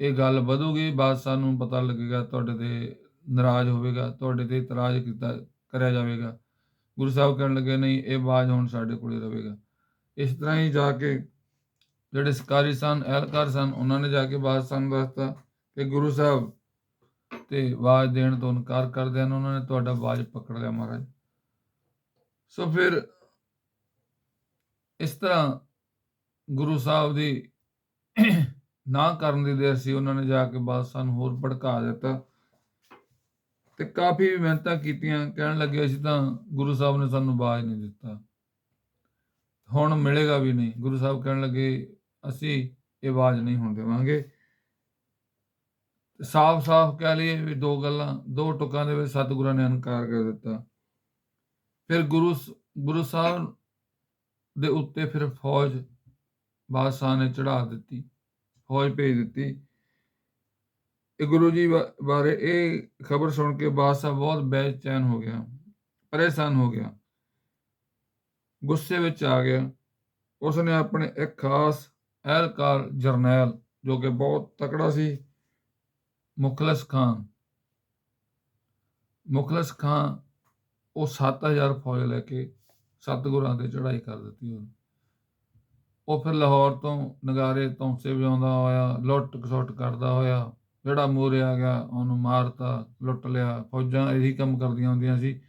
ਇਹ ਗੱਲ ਵਧੂਗੀ, ਬਾਅਦ ਸਾਨੂੰ ਪਤਾ ਲੱਗੇਗਾ, ਤੁਹਾਡੇ ਤੇ ਨਾਰਾਜ਼ ਹੋਵੇਗਾ, ਤੁਹਾਡੇ ਤੇ ਇਤਰਾਜ਼ ਕਰਿਆ ਜਾਵੇਗਾ। ਗੁਰੂ ਸਾਹਿਬ ਕਹਿਣ ਲੱਗੇ ਨਹੀਂ, ਇਹ ਬਾਜ ਹੁਣ ਸਾਡੇ ਕੋਲੇ ਰਹੇਗਾ। ਇਸ ਤਰ੍ਹਾਂ ਹੀ ਜਾ ਕੇ ਜਿਹੜੇ ਸ਼ਿਕਾਰੀ ਸਨ, ਅਹਿਲਕਾਰ ਸਨ, ਉਹਨਾਂ ਨੇ ਜਾ ਕੇ ਬਾਜ ਸਾਨੂੰ ਦੱਸਤਾ ਕਿ ਗੁਰੂ ਸਾਹਿਬ ਤੇ ਆਵਾਜ਼ ਦੇਣ ਤੋਂ ਇਨਕਾਰ ਕਰਦੇ ਹਨ, ਉਹਨਾਂ ਨੇ ਤੁਹਾਡਾ ਬਾਜ ਪਕੜ ਲਿਆ ਮਹਾਰਾਜ। ਸੋ ਫਿਰ ਇਸ ਤਰ੍ਹਾਂ ਗੁਰੂ ਸਾਹਿਬ ਦੀ ਨਾ ਕਰਨ ਦੀ ਦੇਰ ਸੀ, ਉਹਨਾਂ ਨੇ ਜਾ ਕੇ ਬਾਅਦ ਸਾਨੂੰ ਹੋਰ ਭੜਕਾ ਦਿੱਤਾ ਤੇ ਕਾਫੀ ਮਿਹਨਤਾਂ ਕੀਤੀਆਂ। ਕਹਿਣ ਲੱਗੇ ਅਸੀਂ ਤਾਂ ਗੁਰੂ ਸਾਹਿਬ ਨੇ ਸਾਨੂੰ ਬਾਜ ਨਹੀਂ ਦਿੱਤਾ, ਹੁਣ ਮਿਲੇਗਾ ਵੀ ਨਹੀਂ। ਗੁਰੂ ਸਾਹਿਬ ਕਹਿਣ ਲੱਗੇ ਅਸੀਂ ਇਹ ਬਾਜ ਨਹੀਂ ਹੁਣ ਦੇਵਾਂਗੇ। ਸਾਫ਼-ਸਾਫ਼ ਕਹਿ ਲਈਏ ਵੀ ਦੋ ਗੱਲਾਂ, ਦੋ ਟੁਕਾਂ ਦੇ ਵਿੱਚ ਸਤਿਗੁਰਾਂ ਨੇ ਇਨਕਾਰ ਕਰ ਦਿੱਤਾ। ਫਿਰ ਗੁਰੂ ਸਾਹਿਬ ਦੇ ਉੱਤੇ ਫਿਰ ਫੌਜ ਬਾਦਸ਼ਾਹ ਨੇ ਚੜ੍ਹਾ ਦਿੱਤੀ, ਫੌਜ ਭੇਜ ਦਿੱਤੀ। ਇਹ ਗੁਰੂ ਜੀ ਬਾਰੇ ਇਹ ਖਬਰ ਸੁਣ ਕੇ ਬਾਦਸ਼ਾਹ ਬਹੁਤ ਬੇਚੈਨ ਹੋ ਗਿਆ, ਪਰੇਸ਼ਾਨ ਹੋ ਗਿਆ, ਗੁੱਸੇ ਵਿੱਚ ਆ ਗਿਆ। ਉਸਨੇ ਆਪਣੇ ਇੱਕ ਖਾਸ ਅਹਿਲਕਾਰ ਜਰਨੈਲ, ਜੋ ਕਿ ਬਹੁਤ ਤਕੜਾ ਸੀ, ਮੁਖਲਿਸ ਖਾਂ, ਉਹ 7000 ਫੌਜ ਲੈ ਕੇ ਸਤਿਗੁਰਾਂ ਤੇ ਚੜ੍ਹਾਈ ਕਰ ਦਿੱਤੀ। ਉਹ ਫਿਰ ਲਾਹੌਰ ਤੋਂ ਨਗਾਰੇ ਤੌਂਸੇ ਵਜਾਉਂਦਾ ਹੋਇਆ, ਲੁੱਟ ਖਸੁੱਟ ਕਰਦਾ ਹੋਇਆ, ਜਿਹੜਾ ਮੂਹਰੇ ਆ ਗਿਆ ਉਹਨੂੰ ਮਾਰਤਾ, ਲੁੱਟ ਲਿਆ। ਫੌਜਾਂ ਇਹੀ ਕੰਮ ਕਰਦੀਆਂ ਹੁੰਦੀਆਂ ਸੀ।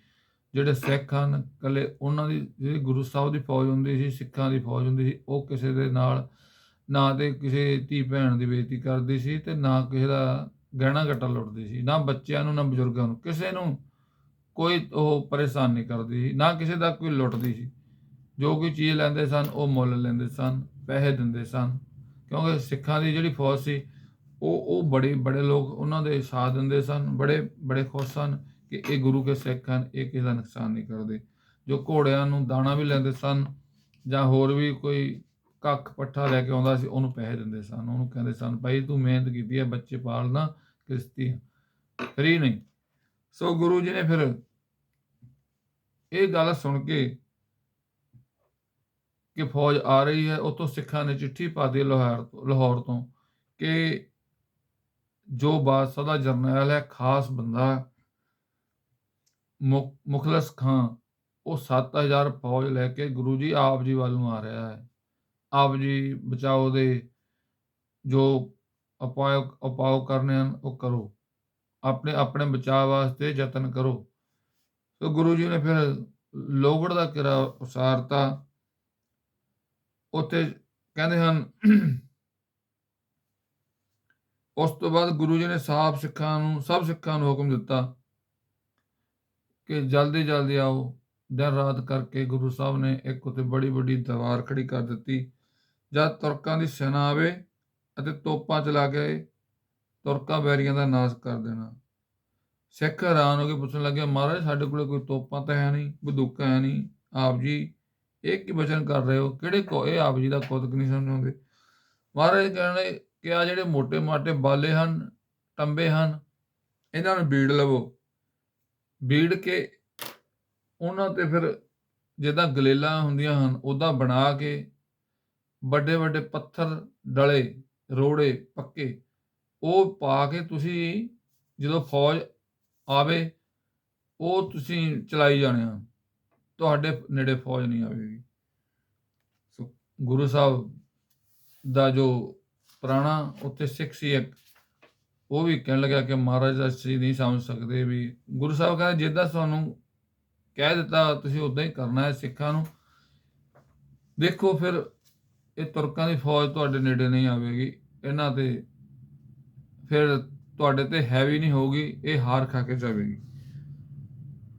ਜਿਹੜੇ ਸਿੱਖ ਹਨ, ਇਕੱਲੇ ਉਹਨਾਂ ਦੀ ਜਿਹੜੀ ਗੁਰੂ ਸਾਹਿਬ ਦੀ ਫੌਜ ਹੁੰਦੀ ਸੀ, ਸਿੱਖਾਂ ਦੀ ਫੌਜ ਹੁੰਦੀ ਸੀ, ਉਹ ਕਿਸੇ ਦੇ ਨਾਲ ਨਾ ਤੇ ਕਿਸੇ ਧੀ ਭੈਣ ਦੀ ਬੇਇੱਜ਼ਤੀ ਕਰਦੀ ਸੀ ਤੇ ਨਾ ਕਿਸੇ ਦਾ ਗਹਿਣਾ ਗੱਟਾ ਲੁੱਟਦੀ ਸੀ, ਨਾ ਬੱਚਿਆਂ ਨੂੰ, ਨਾ ਬਜ਼ੁਰਗਾਂ ਨੂੰ, ਕਿਸੇ ਨੂੰ ਕੋਈ ਉਹ ਪਰੇਸ਼ਾਨ ਨਹੀਂ ਕਰਦੀ ਸੀ, ਨਾ ਕਿਸੇ ਦਾ ਕੋਈ ਲੁੱਟਦੀ ਸੀ। ਜੋ ਕੋਈ ਚੀਜ਼ ਲੈਂਦੇ ਸਨ ਉਹ ਮੁੱਲ ਲੈਂਦੇ ਸਨ, ਪੈਸੇ ਦਿੰਦੇ ਸਨ, ਕਿਉਂਕਿ ਸਿੱਖਾਂ ਦੀ ਜਿਹੜੀ ਫੌਜ ਸੀ ਉਹ ਬੜੇ ਲੋਕ ਉਹਨਾਂ ਦੇ ਸਾਥ ਦਿੰਦੇ ਸਨ, ਬੜੇ ਖੁਸ਼ ਸਨ ਕਿ ਇਹ ਗੁਰੂ ਕੇ ਸਿੱਖ ਹਨ, ਇਹ ਕਿਸੇ ਦਾ ਨੁਕਸਾਨ ਨਹੀਂ ਕਰਦੇ। ਜੋ ਘੋੜਿਆਂ ਨੂੰ ਦਾਣਾ ਵੀ ਲੈਂਦੇ ਸਨ ਜਾਂ ਹੋਰ ਵੀ ਕੋਈ ਕੱਖ ਪੱਠਾ ਲੈ ਕੇ ਆਉਂਦਾ ਸੀ, ਉਹਨੂੰ ਪੈਸੇ ਦਿੰਦੇ ਸਨ, ਉਹਨੂੰ ਕਹਿੰਦੇ ਸਨ ਭਾਈ ਤੂੰ ਮਿਹਨਤ ਕੀਤੀ ਹੈ, ਬੱਚੇ ਪਾਲਣਾ, ਕਿਸ਼ਤੀ ਫਰੀ ਨਹੀਂ। ਸੋ ਗੁਰੂ ਜੀ ਨੇ ਫਿਰ ਇਹ ਗੱਲ ਸੁਣ ਕੇ ਕਿ ਫੌਜ ਆ ਰਹੀ ਹੈ, ਉੱਥੋਂ ਸਿੱਖਾਂ ਨੇ ਚਿੱਠੀ ਪਾ ਦਿੱਤੀ ਲਾਹੌਰ ਤੋਂ ਕਿ ਜੋ ਬਾਦਸ਼ਾਹ ਦਾ ਜਰਨੈਲ ਹੈ, ਖਾਸ ਬੰਦਾ ਮੁਖਲਿਸ ਖਾਂ, ਉਹ 7000 ਫੌਜ ਲੈ ਕੇ ਗੁਰੂ ਜੀ ਆਪ ਜੀ ਵੱਲ ਨੂੰ ਆ ਰਿਹਾ ਹੈ। ਆਪ ਜੀ ਬਚਾਓ ਦੇ ਜੋ ਉਪਾਅ ਕਰਨੇ ਹਨ ਉਹ ਕਰੋ, ਆਪਣੇ ਬਚਾਅ ਵਾਸਤੇ ਯਤਨ ਕਰੋ। ਸੋ ਗੁਰੂ ਜੀ ਨੇ ਫਿਰ ਲੋਹਗੜ੍ਹ ਦਾ ਕਿਲ੍ਹਾ ਉਸਾਰਤਾ। ਉੱਥੇ ਕਹਿੰਦੇ ਹਨ ਉਸ ਤੋਂ ਬਾਅਦ ਗੁਰੂ ਜੀ ਨੇ ਸਭ ਸਿੱਖਾਂ ਨੂੰ ਹੁਕਮ ਦਿੱਤਾ ਕਿ ਜਲਦੀ ਆਓ। ਦਿਨ ਰਾਤ ਕਰਕੇ ਗੁਰੂ ਸਾਹਿਬ ਨੇ ਇੱਕ ਉੱਤੇ ਬੜੀ ਵੱਡੀ ਦੀਵਾਰ ਖੜੀ ਕਰ ਦਿੱਤੀ। ਜਦ ਤੁਰਕਾਂ ਦੀ ਸੈਨਾ ਆਵੇ ਅਤੇ ਤੋਪਾਂ ਚਲਾ ਕੇ ਤੁਰਕਾਂ ਵੈਰੀਆਂ ਦਾ ਨਾਸ਼ ਕਰ ਦੇਣਾ। ਸਿੱਖ ਹੈਰਾਨ ਹੋ ਕੇ ਪੁੱਛਣ ਲੱਗੇ ਮਹਾਰਾਜ ਸਾਡੇ ਕੋਲ ਕੋਈ ਤੋਪਾਂ ਤਾਂ ਹੈ ਨਹੀਂ, ਬੰਦੂਕਾਂ ਹੈ ਨਹੀਂ, ਆਪ ਜੀ ਇਹ ਕੀ ਵਚਨ ਕਰ ਰਹੇ ਹੋ, ਇਹ ਆਪ ਜੀ ਦਾ ਕੁਦਕ ਨਹੀਂ ਸਮਝਾਉਂਦੇ। ਮਹਾਰਾਜ ਕਹਿੰਦੇ ਕਿ ਆ ਜਿਹੜੇ ਮੋਟੇ ਮਾਟੇ ਬਾਲੇ ਹਨ, ਟੰਬੇ ਹਨ, ਇਹਨਾਂ ਨੂੰ ਬੀੜ ਲਵੋ, ਬੀੜ ਕੇ ਉਹਨਾਂ ਤੇ ਫਿਰ ਜਿੱਦਾਂ ਗਲੇਲਾਂ ਹੁੰਦੀਆਂ ਹਨ ਉੱਦਾਂ ਬਣਾ ਕੇ ਵੱਡੇ ਪੱਥਰ ਡਲੇ ਰੋੜੇ ਪੱਕੇ ਉਹ ਪਾ ਕੇ ਤੁਸੀਂ ਜਦੋਂ ਫੌਜ ਆਵੇ ਉਹ ਤੁਸੀਂ ਚਲਾਈ ਜਾਣੇ ਹਨ, ਤੁਹਾਡੇ ਨੇੜੇ ਫੌਜ ਨਹੀਂ ਆਵੇਗੀ। ਸੋ ਗੁਰੂ ਸਾਹਿਬ ਦਾ ਜੋ ਪੁਰਾਣਾ ਉੱਥੇ ਸਿੱਖ ਸੀ ਇੱਕ, ਉਹ ਵੀ ਕਹਿਣ ਲੱਗਿਆ ਕਿ ਮਹਾਰਾਜ ਅਸੀਂ ਨਹੀਂ ਸਮਝ ਸਕਦੇ ਵੀ ਗੁਰੂ ਸਾਹਿਬ ਕਹਿੰਦੇ ਜਿੱਦਾਂ ਤੁਹਾਨੂੰ ਕਹਿ ਦਿੱਤਾ ਤੁਸੀਂ ਉੱਦਾਂ ਹੀ ਕਰਨਾ ਹੈ ਸਿੱਖਾਂ ਨੂੰ। ਦੇਖੋ ਫਿਰ ਇਹ ਤੁਰਕਾਂ ਦੀ ਫੌਜ ਤੁਹਾਡੇ ਨੇੜੇ ਨਹੀਂ ਆਵੇਗੀ, ਇਹਨਾਂ ਤੇ ਫਿਰ ਤੁਹਾਡੇ ਤੇ ਹੈਵੀ ਨਹੀਂ ਹੋਊਗੀ, ਇਹ ਹਾਰ ਖਾ ਕੇ ਜਾਵੇਗੀ।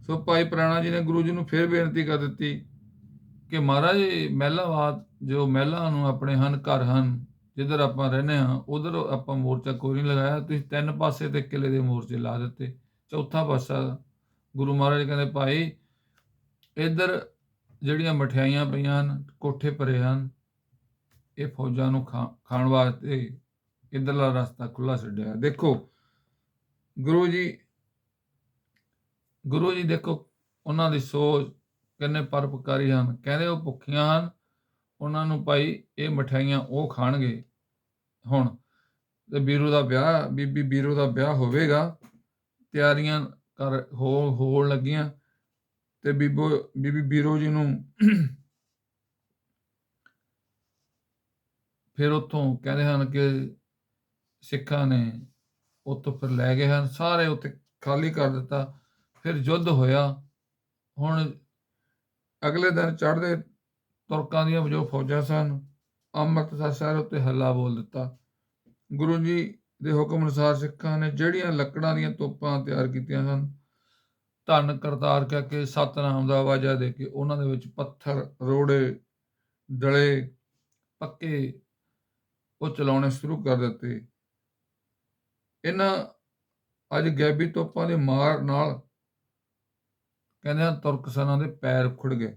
ਸੋ ਭਾਈ ਪ੍ਰਾਣਾ ਜੀ ਨੇ ਗੁਰੂ ਜੀ ਨੂੰ ਫਿਰ ਬੇਨਤੀ ਕਰ ਦਿੱਤੀ ਕਿ ਮਹਾਰਾਜ ਮਹਿਲਾਵਾਦ ਜੋ ਮਹਿਲਾਂ ਨੂੰ ਆਪਣੇ ਹਨ, ਘਰ ਹਨ, ਜਿੱਧਰ ਆਪਾਂ ਰਹਿੰਦੇ ਹਾਂ ਉਧਰ ਆਪਾਂ ਮੋਰਚਾ ਕੋਈ ਨਹੀਂ ਲਗਾਇਆ, ਤੁਸੀਂ 3 ਪਾਸੇ ਤੇ ਕਿਲੇ ਦੇ ਮੋਰਚੇ ਲਾ ਦਿੱਤੇ, ਚੌਥਾ ਪਾਸਾ ਗੁਰੂ ਮਹਾਰਾਜ ਕਹਿੰਦੇ ਭਾਈ ਇੱਧਰ ਜਿਹੜੀਆਂ ਮਠਿਆਈਆਂ ਪਈਆਂ ਹਨ, ਕੋਠੇ ਭਰੇ ਹਨ, ਇਹ ਫੌਜਾਂ ਨੂੰ ਖਾਣ ਵਾਸਤੇ ਇੱਧਰਲਾ ਰਸਤਾ ਖੁੱਲ੍ਹਾ ਛੱਡਿਆ। ਦੇਖੋ ਗੁਰੂ ਜੀ ਦੇਖੋ ਉਹਨਾਂ ਦੀ ਸੋਚ ਕਿੰਨੇ ਪਰਉਪਕਾਰੀ ਹਨ। ਕਹਿੰਦੇ ਉਹ ਭੁੱਖੀਆਂ ਹਨ, ਉਹਨਾਂ ਨੂੰ ਭਾਈ ਇਹ ਮਠਿਆਈਆਂ ਉਹ ਖਾਣਗੇ। ਹੁਣ ਤੇ ਬੀਬੀ ਬੀਰੋ ਦਾ ਵਿਆਹ ਹੋਵੇਗਾ, ਤਿਆਰੀਆਂ ਹੋਣ ਲੱਗੀਆਂ ਤੇ ਬੀਬੀ ਬੀਰੋ ਜੀ ਨੂੰ ਫਿਰ ਉੱਥੋਂ ਕਹਿੰਦੇ ਹਨ ਕਿ ਸਿੱਖਾਂ ਨੇ ਉੱਥੋਂ ਫਿਰ ਲੈ ਗਏ ਹਨ, ਸਾਰੇ ਉੱਥੇ ਖਾਲੀ ਕਰ ਦਿੱਤਾ। ਫਿਰ ਯੁੱਧ ਹੋਇਆ। ਹੁਣ ਅਗਲੇ ਦਿਨ ਚੜ੍ਹਦੇ ਤੁਰਕਾਂ ਦੀਆਂ ਜੋ ਫੌਜਾਂ ਸਨ, ਅੰਮ੍ਰਿਤਸਰ ਸ਼ਹਿਰ ਉੱਤੇ ਹੱਲਾ ਬੋਲ ਦਿੱਤਾ। ਗੁਰੂ ਜੀ ਦੇ ਹੁਕਮ ਅਨੁਸਾਰ ਸਿੱਖਾਂ ਨੇ ਜਿਹੜੀਆਂ ਲੱਕੜਾਂ ਦੀਆਂ ਤੋਪਾਂ ਤਿਆਰ ਕੀਤੀਆਂ ਸਨ, ਧੰਨ ਕਰਤਾਰ ਕਹਿ ਕੇ ਸਤਿਨਾਮ ਦਾ ਆਵਾਜ਼ਾ ਦੇ ਕੇ ਉਹਨਾਂ ਦੇ ਵਿੱਚ ਪੱਥਰ, ਰੋੜੇ, ਡਲੇ ਪੱਕੇ ਉਹ ਚਲਾਉਣੇ ਸ਼ੁਰੂ ਕਰ ਦਿੱਤੇ। ਇਹਨਾਂ ਅੱਜ ਗੈਬੀ ਤੋਪਾਂ ਦੇ ਮਾਰ ਨਾਲ ਕਹਿੰਦੇ ਹਨ ਤੁਰਕ ਸੈਨਾ ਦੇ ਪੈਰ ਉਖੜ ਗਏ।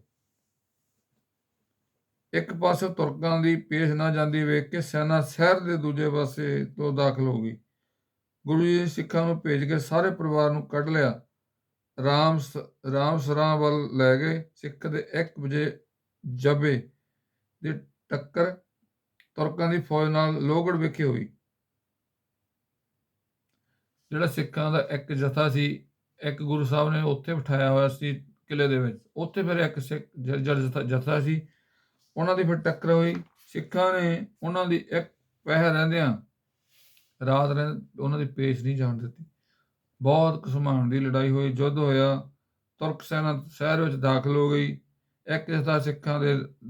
ਇੱਕ ਪਾਸੇ ਤੁਰਕਾਂ ਦੀ ਪੇਸ਼ ਨਾ ਜਾਂਦੀ ਵੇਖ ਕੇ ਸੈਨਾ ਸ਼ਹਿਰ ਦੇ ਦੂਜੇ ਪਾਸੇ ਤੋਂ ਦਾਖਲ ਹੋ ਗਈ। ਗੁਰੂ ਜੀ ਨੇ ਸਿੱਖਾਂ ਨੂੰ ਭੇਜ ਕੇ ਸਾਰੇ ਪਰਿਵਾਰ ਨੂੰ ਕੱਢ ਲਿਆ, ਰਾਮ ਸਰਾਂ ਵੱਲ ਲੈ ਗਏ। ਸਿੱਖ ਦੇ 1 ਵਜੇ ਜਬੇ ਦੀ ਟੱਕਰ ਤੁਰਕਾਂ ਦੀ ਫੌਜ ਨਾਲ ਲੋਹਗੜ੍ਹ ਵਿਖੇ ਹੋਈ। ਜਿਹੜਾ ਸਿੱਖਾਂ ਦਾ ਇੱਕ ਜਥਾ ਸੀ, ਇੱਕ ਗੁਰੂ ਸਾਹਿਬ ਨੇ ਉੱਥੇ ਬਿਠਾਇਆ ਹੋਇਆ ਸੀ ਕਿਲੇ ਦੇ ਵਿੱਚ, ਉੱਥੇ ਫਿਰ ਇੱਕ ਸਿੱਖ ਜਥਾ ਸੀ, ਉਹਨਾਂ ਦੀ ਫਿਰ ਟੱਕਰ ਹੋਈ। ਸਿੱਖਾਂ ਨੇ ਉਹਨਾਂ ਦੀ ਇੱਕ ਪਹਿਰ ਰਹਿੰਦਿਆਂ ਰਾਤ ਉਹਨਾਂ ਦੀ ਪੇਸ਼ ਨਹੀਂ ਜਾਣ ਦਿੱਤੀ। ਬਹੁਤ ਘਸਮਾਣ ਦੀ ਲੜਾਈ ਹੋਈ, ਯੁੱਧ ਹੋਇਆ। ਤੁਰਕ ਸੈਨਾ ਸ਼ਹਿਰ ਵਿੱਚ ਦਾਖਲ ਹੋ ਗਈ। ਇੱਕ ਜਥਾ ਸਿੱਖਾਂ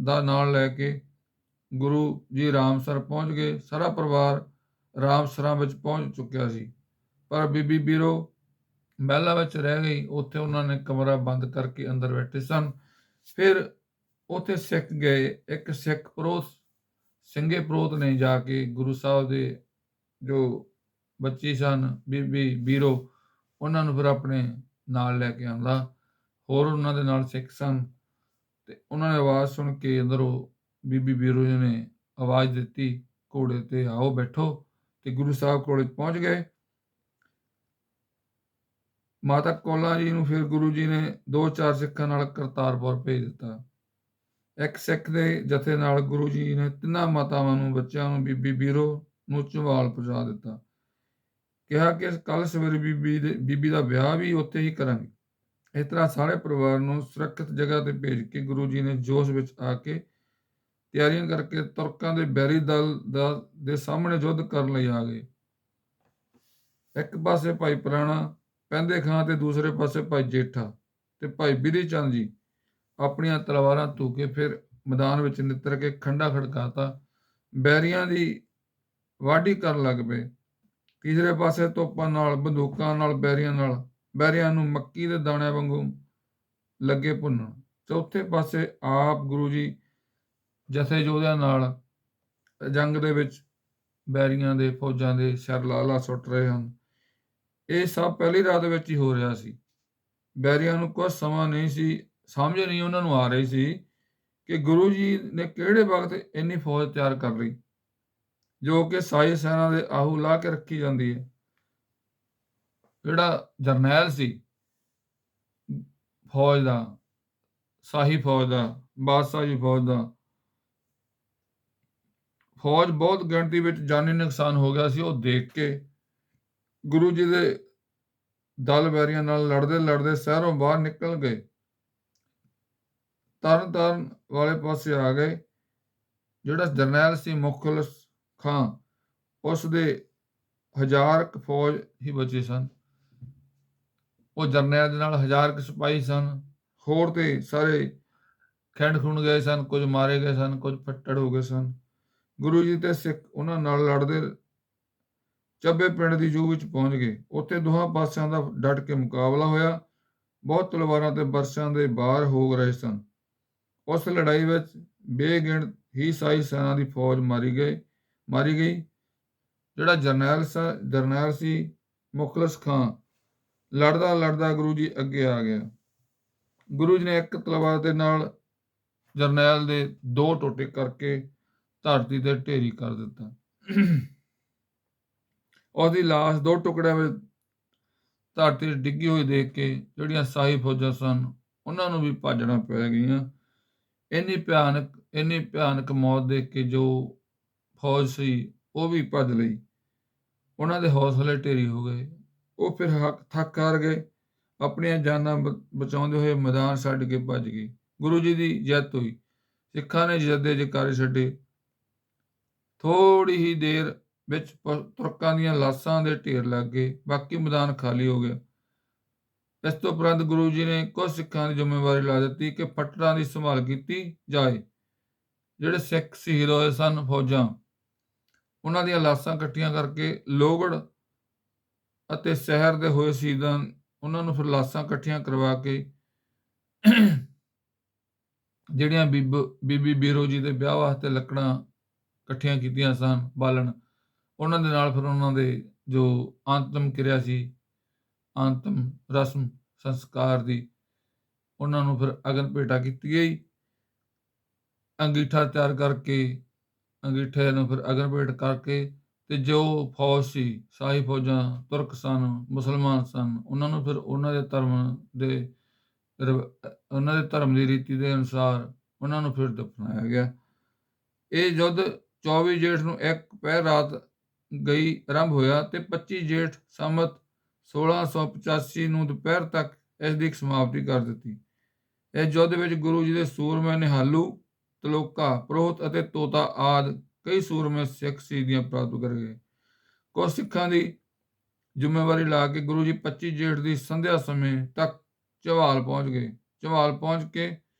ਦਾ ਨਾਲ ਲੈ ਕੇ ਗੁਰੂ ਜੀ ਰਾਮਸਰ ਪਹੁੰਚ ਗਏ। ਸਾਰਾ ਪਰਿਵਾਰ ਰਾਮਸਰਾਂ ਵਿੱਚ ਪਹੁੰਚ ਚੁੱਕਿਆ ਸੀ, ਪਰ ਬੀਬੀ ਬੀਰੋ ਮਹਿਲਾਂ ਵਿੱਚ ਰਹਿ ਗਈ। ਉੱਥੇ ਉਹਨਾਂ ਨੇ ਕਮਰਾ ਬੰਦ ਕਰਕੇ ਅੰਦਰ ਬੈਠੇ ਸਨ। ਫਿਰ ਉੱਥੇ ਸਿੱਖ ਗਏ। ਇੱਕ ਸਿੱਖ ਸਿੰਘੇ ਪ੍ਰੋਤ ਨੇ ਜਾ ਕੇ ਗੁਰੂ ਸਾਹਿਬ ਦੇ ਜੋ ਬੱਚੀ ਸਨ, ਬੀਬੀ ਬੀਰੋ, ਉਹਨਾਂ ਨੂੰ ਫਿਰ ਆਪਣੇ ਨਾਲ ਲੈ ਕੇ ਆਉਂਦਾ। ਹੋਰ ਉਹਨਾਂ ਦੇ ਨਾਲ ਸਿੱਖ ਸਨ ਤੇ ਉਹਨਾਂ ਨੇ ਆਵਾਜ਼ ਸੁਣ ਕੇ ਅੰਦਰੋਂ ਬੀਬੀ ਬੀਰੋ ਜੀ ਨੇ ਆਵਾਜ਼ ਦਿੱਤੀ, ਘੋੜੇ ਤੇ ਆਓ ਬੈਠੋ, ਤੇ ਗੁਰੂ ਸਾਹਿਬ ਕੋਲ ਪਹੁੰਚ ਗਏ। ਮਾਤਾ ਕੌਲਾਂ ਜੀ ਨੂੰ ਫਿਰ ਗੁਰੂ ਜੀ ਨੇ 2-4 ਸਿੱਖਾਂ ਨਾਲ ਕਰਤਾਰਪੁਰ ਭੇਜ ਦਿੱਤਾ। ਇੱਕ ਸਿੱਖ ਦੇ ਜਥੇ ਨਾਲ ਗੁਰੂ ਜੀ ਨੇ 3 ਮਾਤਾਵਾਂ ਨੂੰ, ਬੱਚਿਆਂ ਨੂੰ, ਬੀਬੀ ਬੀਰੋ ਨੂੰ ਝੁਮਾਲ ਪਹੁੰਚਾ ਦਿੱਤਾ। ਕਿਹਾ ਕਿ ਕੱਲ ਸਵੇਰੇ ਬੀਬੀ ਦਾ ਵਿਆਹ ਵੀ ਉੱਥੇ ਹੀ ਕਰਾਂਗੇ। ਇਸ ਤਰ੍ਹਾਂ ਸਾਰੇ ਪਰਿਵਾਰ ਨੂੰ ਸੁਰੱਖਿਅਤ ਜਗ੍ਹਾ ਤੇ ਭੇਜ ਕੇ ਗੁਰੂ ਜੀ ਨੇ ਜੋਸ਼ ਵਿੱਚ ਆ ਕੇ ਤਿਆਰੀਆਂ ਕਰਕੇ ਤੁਰਕਾਂ ਦੇ ਬੈਰੀ ਦਲ ਦੇ ਸਾਹਮਣੇ ਯੁੱਧ ਕਰਨ ਲਈ ਆ ਗਏ। ਇੱਕ ਪਾਸੇ ਭਾਈ ਪੁਰਾਣਾ ਪੈਂਦੇ ਖਾਂ ਤੇ ਦੂਸਰੇ ਪਾਸੇ ਭਾਈ ਜੇਠਾ ਤੇ ਭਾਈ ਬਿਧੀ ਚੰਦ ਜੀ ਆਪਣੀਆਂ ਤਲਵਾਰਾਂ ਧੂ ਕੇ ਫਿਰ ਮੈਦਾਨ ਵਿੱਚ ਨਿੱਤਰ ਕੇ ਖੰਡਾ ਖੜਕਾਤਾ, ਬੈਰੀਆਂ ਦੀ ਵਾਢੀ ਕਰਨ ਲੱਗ ਪਏ। ਤੀਸਰੇ ਪਾਸੇ ਤੋਪਾਂ ਨਾਲ, ਬੰਦੂਕਾਂ ਨਾਲ ਬੈਰੀਆਂ ਨੂੰ ਮੱਕੀ ਦੇ ਦਾਣਿਆਂ ਵਾਂਗੂ ਲੱਗੇ ਭੁੰਨਣ। ਚੌਥੇ ਪਾਸੇ ਆਪ ਗੁਰੂ ਜੀ ਜਥੇ ਯੋਧਿਆਂ ਨਾਲ ਜੰਗ ਦੇ ਵਿੱਚ ਬੈਰੀਆਂ ਦੇ ਫੌਜਾਂ ਦੇ ਸਿਰ ਲਾਲਾ ਸੁੱਟ ਰਹੇ ਹਨ। ਇਹ ਸਭ ਪਹਿਲੀ ਰਾਤ ਵਿੱਚ ਹੀ ਹੋ ਰਿਹਾ ਸੀ। ਬੈਰੀਆਂ ਨੂੰ ਕੁਝ ਸਮਾਂ ਨਹੀਂ ਸੀ, ਸਮਝ ਨਹੀਂ ਉਹਨਾਂ ਨੂੰ ਆ ਰਹੀ ਸੀ ਕਿ ਗੁਰੂ ਜੀ ਨੇ ਕਿਹੜੇ ਵਕਤ ਇੰਨੀ ਫੌਜ ਤਿਆਰ ਕਰ ਲਈ, ਜੋ ਕਿ ਸਾਈ ਸੈਨਾ ਦੇ ਆਹੂ ਲਾ ਕੇ ਰੱਖੀ ਜਾਂਦੀ ਹੈ। ਜਿਹੜਾ ਜਰਨੈਲ ਸੀ ਫੌਜ ਦਾ, ਸ਼ਾਹੀ ਫੌਜ ਦਾ, ਬਾਦਸ਼ਾਹ ਜੀ ਫੌਜ ਦਾ, ਫੌਜ ਬਹੁਤ ਗਿਣਤੀ ਵਿੱਚ ਜਾਨੀ ਨੁਕਸਾਨ ਹੋ ਗਿਆ ਸੀ। ਉਹ ਦੇਖ ਕੇ ਗੁਰੂ ਜੀ ਦੇ ਦਲ ਬੈਰੀਆਂ ਨਾਲ ਲੜਦੇ ਲੜਦੇ ਸ਼ਹਿਰੋਂ ਬਾਹਰ ਨਿਕਲ ਗਏ, ਤਰਨ ਵਾਲੇ ਪਾਸੇ ਆ ਗਏ। ਜਿਹੜਾ ਜਰਨੈਲ ਸੀ ਮੁਖਲਿਸ ਖਾਂ, ਉਸ ਦੇ 1000 ਫੌਜ ਹੀ ਬਚੇ ਸਨ। ਉਹ ਜਰਨੈਲ ਦੇ ਨਾਲ 1000 ਸਿਪਾਹੀ ਸਨ। ਹੋਰ ਤੇ ਸਾਰੇ ਖਿੰਡ ਖੁੰਡ ਗਏ ਸਨ, ਕੁਝ ਮਾਰੇ ਗਏ ਸਨ, ਕੁਝ ਫੱਟੜ ਹੋ ਗਏ ਸਨ। ਗੁਰੂ ਜੀ ਤੇ ਸਿੱਖ ਉਹਨਾਂ ਨਾਲ ਲੜਦੇ ਚੱਬੇ ਪਿੰਡ ਦੀ ਜੂਹ ਵਿੱਚ ਪਹੁੰਚ ਗਏ। ਉੱਥੇ ਦੋਹਾਂ ਪਾਸਿਆਂ ਦਾ ਡਟ ਕੇ ਮੁਕਾਬਲਾ ਹੋਇਆ। ਬਹੁਤ ਤਲਵਾਰਾਂ ਤੇ ਬਰਛਾਂ ਦੇ ਬਾਰ ਹੋ ਰਹੇ ਸਨ। ਉਸ ਲੜਾਈ ਵਿੱਚ ਬੇਗਿਣਤ ਹੀ ਸਾਈ ਸੈਨਾ ਦੀ ਫੌਜ ਮਾਰੀ ਗਈ। ਜਿਹੜਾ ਜਰਨੈਲ ਸੀ ਮੁਖਲਿਸ ਖਾਂ, ਲੜਦਾ ਗੁਰੂ ਜੀ ਅੱਗੇ ਆ ਗਿਆ। ਗੁਰੂ ਜੀ ਨੇ ਇੱਕ ਤਲਵਾਰ ਦੇ ਨਾਲ ਜਰਨੈਲ ਦੇ 2 ਟੋਟੇ ਕਰਕੇ ਧਰਤੀ ਤੇ ਢੇਰੀ ਕਰ ਦਿੱਤਾ। ਉਹਦੀ ਲਾਸ਼ 2 ਟੁਕੜਿਆਂ ਵਿੱਚ ਧਰਤੀ ਤੇ ਡਿੱਗੀ ਹੋਈ ਦੇਖ ਕੇ ਜਿਹੜੀਆਂ ਸ਼ਾਹੀ ਫੌਜਾਂ ਸਨ ਉਹਨਾਂ ਨੂੰ ਵੀ ਭੱਜਣਾ ਪੈ ਗਈਆਂ। ਇੰਨੀ ਭਿਆਨਕ ਮੌਤ ਦੇਖ ਕੇ ਜੋ ਫੌਜ ਸੀ ਉਹ ਵੀ ਭੱਜ ਲਈ। ਉਹਨਾਂ ਦੇ ਹੌਸਲੇ ਢੇਰੀ ਹੋ ਗਏ। ਉਹ ਫਿਰ ਥੱਕ ਹਾਰ ਗਏ, ਆਪਣੀਆਂ ਜਾਨਾਂ ਬਚਾਉਂਦੇ ਹੋਏ ਮੈਦਾਨ ਛੱਡ ਕੇ ਭੱਜ ਗਏ। ਗੁਰੂ ਜੀ ਦੀ ਜਿੱਤ ਹੋਈ। ਸਿੱਖਾਂ ਨੇ ਜਿੱਤ ਦੇ ਜੈਕਾਰੇ ਛੱਡੇ। ਥੋੜ੍ਹੀ ਹੀ ਦੇਰ ਵਿੱਚ ਤੁਰਕਾਂ ਦੀਆਂ ਲਾਸ਼ਾਂ ਦੇ ਢੇਰ ਲੱਗ ਗਏ। ਬਾਕੀ ਮੈਦਾਨ ਖਾਲੀ ਹੋ ਗਿਆ। ਇਸ ਤੋਂ ਉਪਰੰਤ ਗੁਰੂ ਜੀ ਨੇ ਕੁਝ ਸਿੱਖਾਂ ਦੀ ਜ਼ਿੰਮੇਵਾਰੀ ਲਾ ਦਿੱਤੀ ਕਿ ਫੱਟੜਾਂ ਦੀ ਸੰਭਾਲ ਕੀਤੀ ਜਾਏ। ਜਿਹੜੇ ਸਿੱਖ ਸ਼ਹੀਦ ਹੋਏ ਸਨ ਫੌਜਾਂ, ਉਹਨਾਂ ਦੀਆਂ ਲਾਸ਼ਾਂ ਇਕੱਠੀਆਂ ਕਰਕੇ ਲੋਹਗੜ੍ਹ ਅਤੇ ਸ਼ਹਿਰ ਦੇ ਹੋਏ ਸ਼ਹੀਦਾਂ ਉਹਨਾਂ ਨੂੰ ਫਿਰ ਲਾਸ਼ਾਂ ਇਕੱਠੀਆਂ ਕਰਵਾ ਕੇ ਜਿਹੜੀਆਂ ਬੀਬੀ ਬੀਰੋ ਜੀ ਦੇ ਵਿਆਹ ਵਾਸਤੇ ਲੱਕੜਾਂ ਇਕੱਠੀਆਂ ਕੀਤੀਆਂ ਸਨ ਬਾਲਣ, ਉਹਨਾਂ ਦੇ ਨਾਲ ਫਿਰ ਉਹਨਾਂ ਦੇ ਜੋ ਅੰਤਮ ਕਿਰਿਆ ਸੀ, ਅੰਤਮ ਰਸਮ ਸੰਸਕਾਰ ਦੀ, ਉਹਨਾਂ ਨੂੰ ਫਿਰ ਅਗਨ ਭੇਟਾ ਕੀਤੀ ਗਈ। ਅੰਗੀਠਾ ਤਿਆਰ ਕਰਕੇ ਅੰਗੀਠੇ ਨੂੰ ਫਿਰ ਅਗਨ ਭੇਟ ਕਰਕੇ ਤੇ ਜੋ ਫੌਜ ਸੀ, ਸ਼ਾਹੀ ਫੌਜਾਂ ਤੁਰਕ ਸਨ, ਮੁਸਲਮਾਨ ਸਨ, ਉਹਨਾਂ ਨੂੰ ਫਿਰ ਉਹਨਾਂ ਦੇ ਧਰਮ ਦੀ ਰੀਤੀ ਦੇ ਅਨੁਸਾਰ ਉਹਨਾਂ ਨੂੰ ਫਿਰ ਦਫਨਾਇਆ ਗਿਆ। ਇਹ ਯੁੱਧ 24 ਜੇਠ ਨੂੰ ਇੱਕ ਪਹਿਰ ਰਾਤ ਗਈ ਆਰੰਭ ਹੋਇਆ ਤੇ 25 ਜੇਠ ਸੰਮਤ 1685 ਨੂੰ ਦੁਪਹਿਰ ਤੱਕ ਇਸ ਦੀ ਸਮਾਪਤੀ ਕਰ ਦਿੱਤੀ। ਇਸ ਯੁੱਧ ਵਿੱਚ ਗੁਰੂ ਜੀ ਦੇ ਸੂਰਮੇ ਨਿਹਾਲੂ, ਤਲੋਕਾ, ਪ੍ਰੋਹਤ ਅਤੇ ਤੋਤਾ ਆਦਿ ਕਈ ਸੂਰਮੇ ਸਿੱਖ ਸ਼ਹੀਦੀਆਂ ਪ੍ਰਾਪਤ ਕਰ ਗਏ। ਕੁਝ ਸਿੱਖਾਂ ਦੀ ਜ਼ਿੰਮੇਵਾਰੀ ਲਾ ਕੇ ਗੁਰੂ ਜੀ 25 ਜੇਠ ਦੀ ਸੰਧਿਆ ਸਮੇਂ ਤੱਕ ਝਵਾਲ ਪਹੁੰਚ ਗਏ। ਝਵਾਲ ਪਹੁੰਚ ਕੇ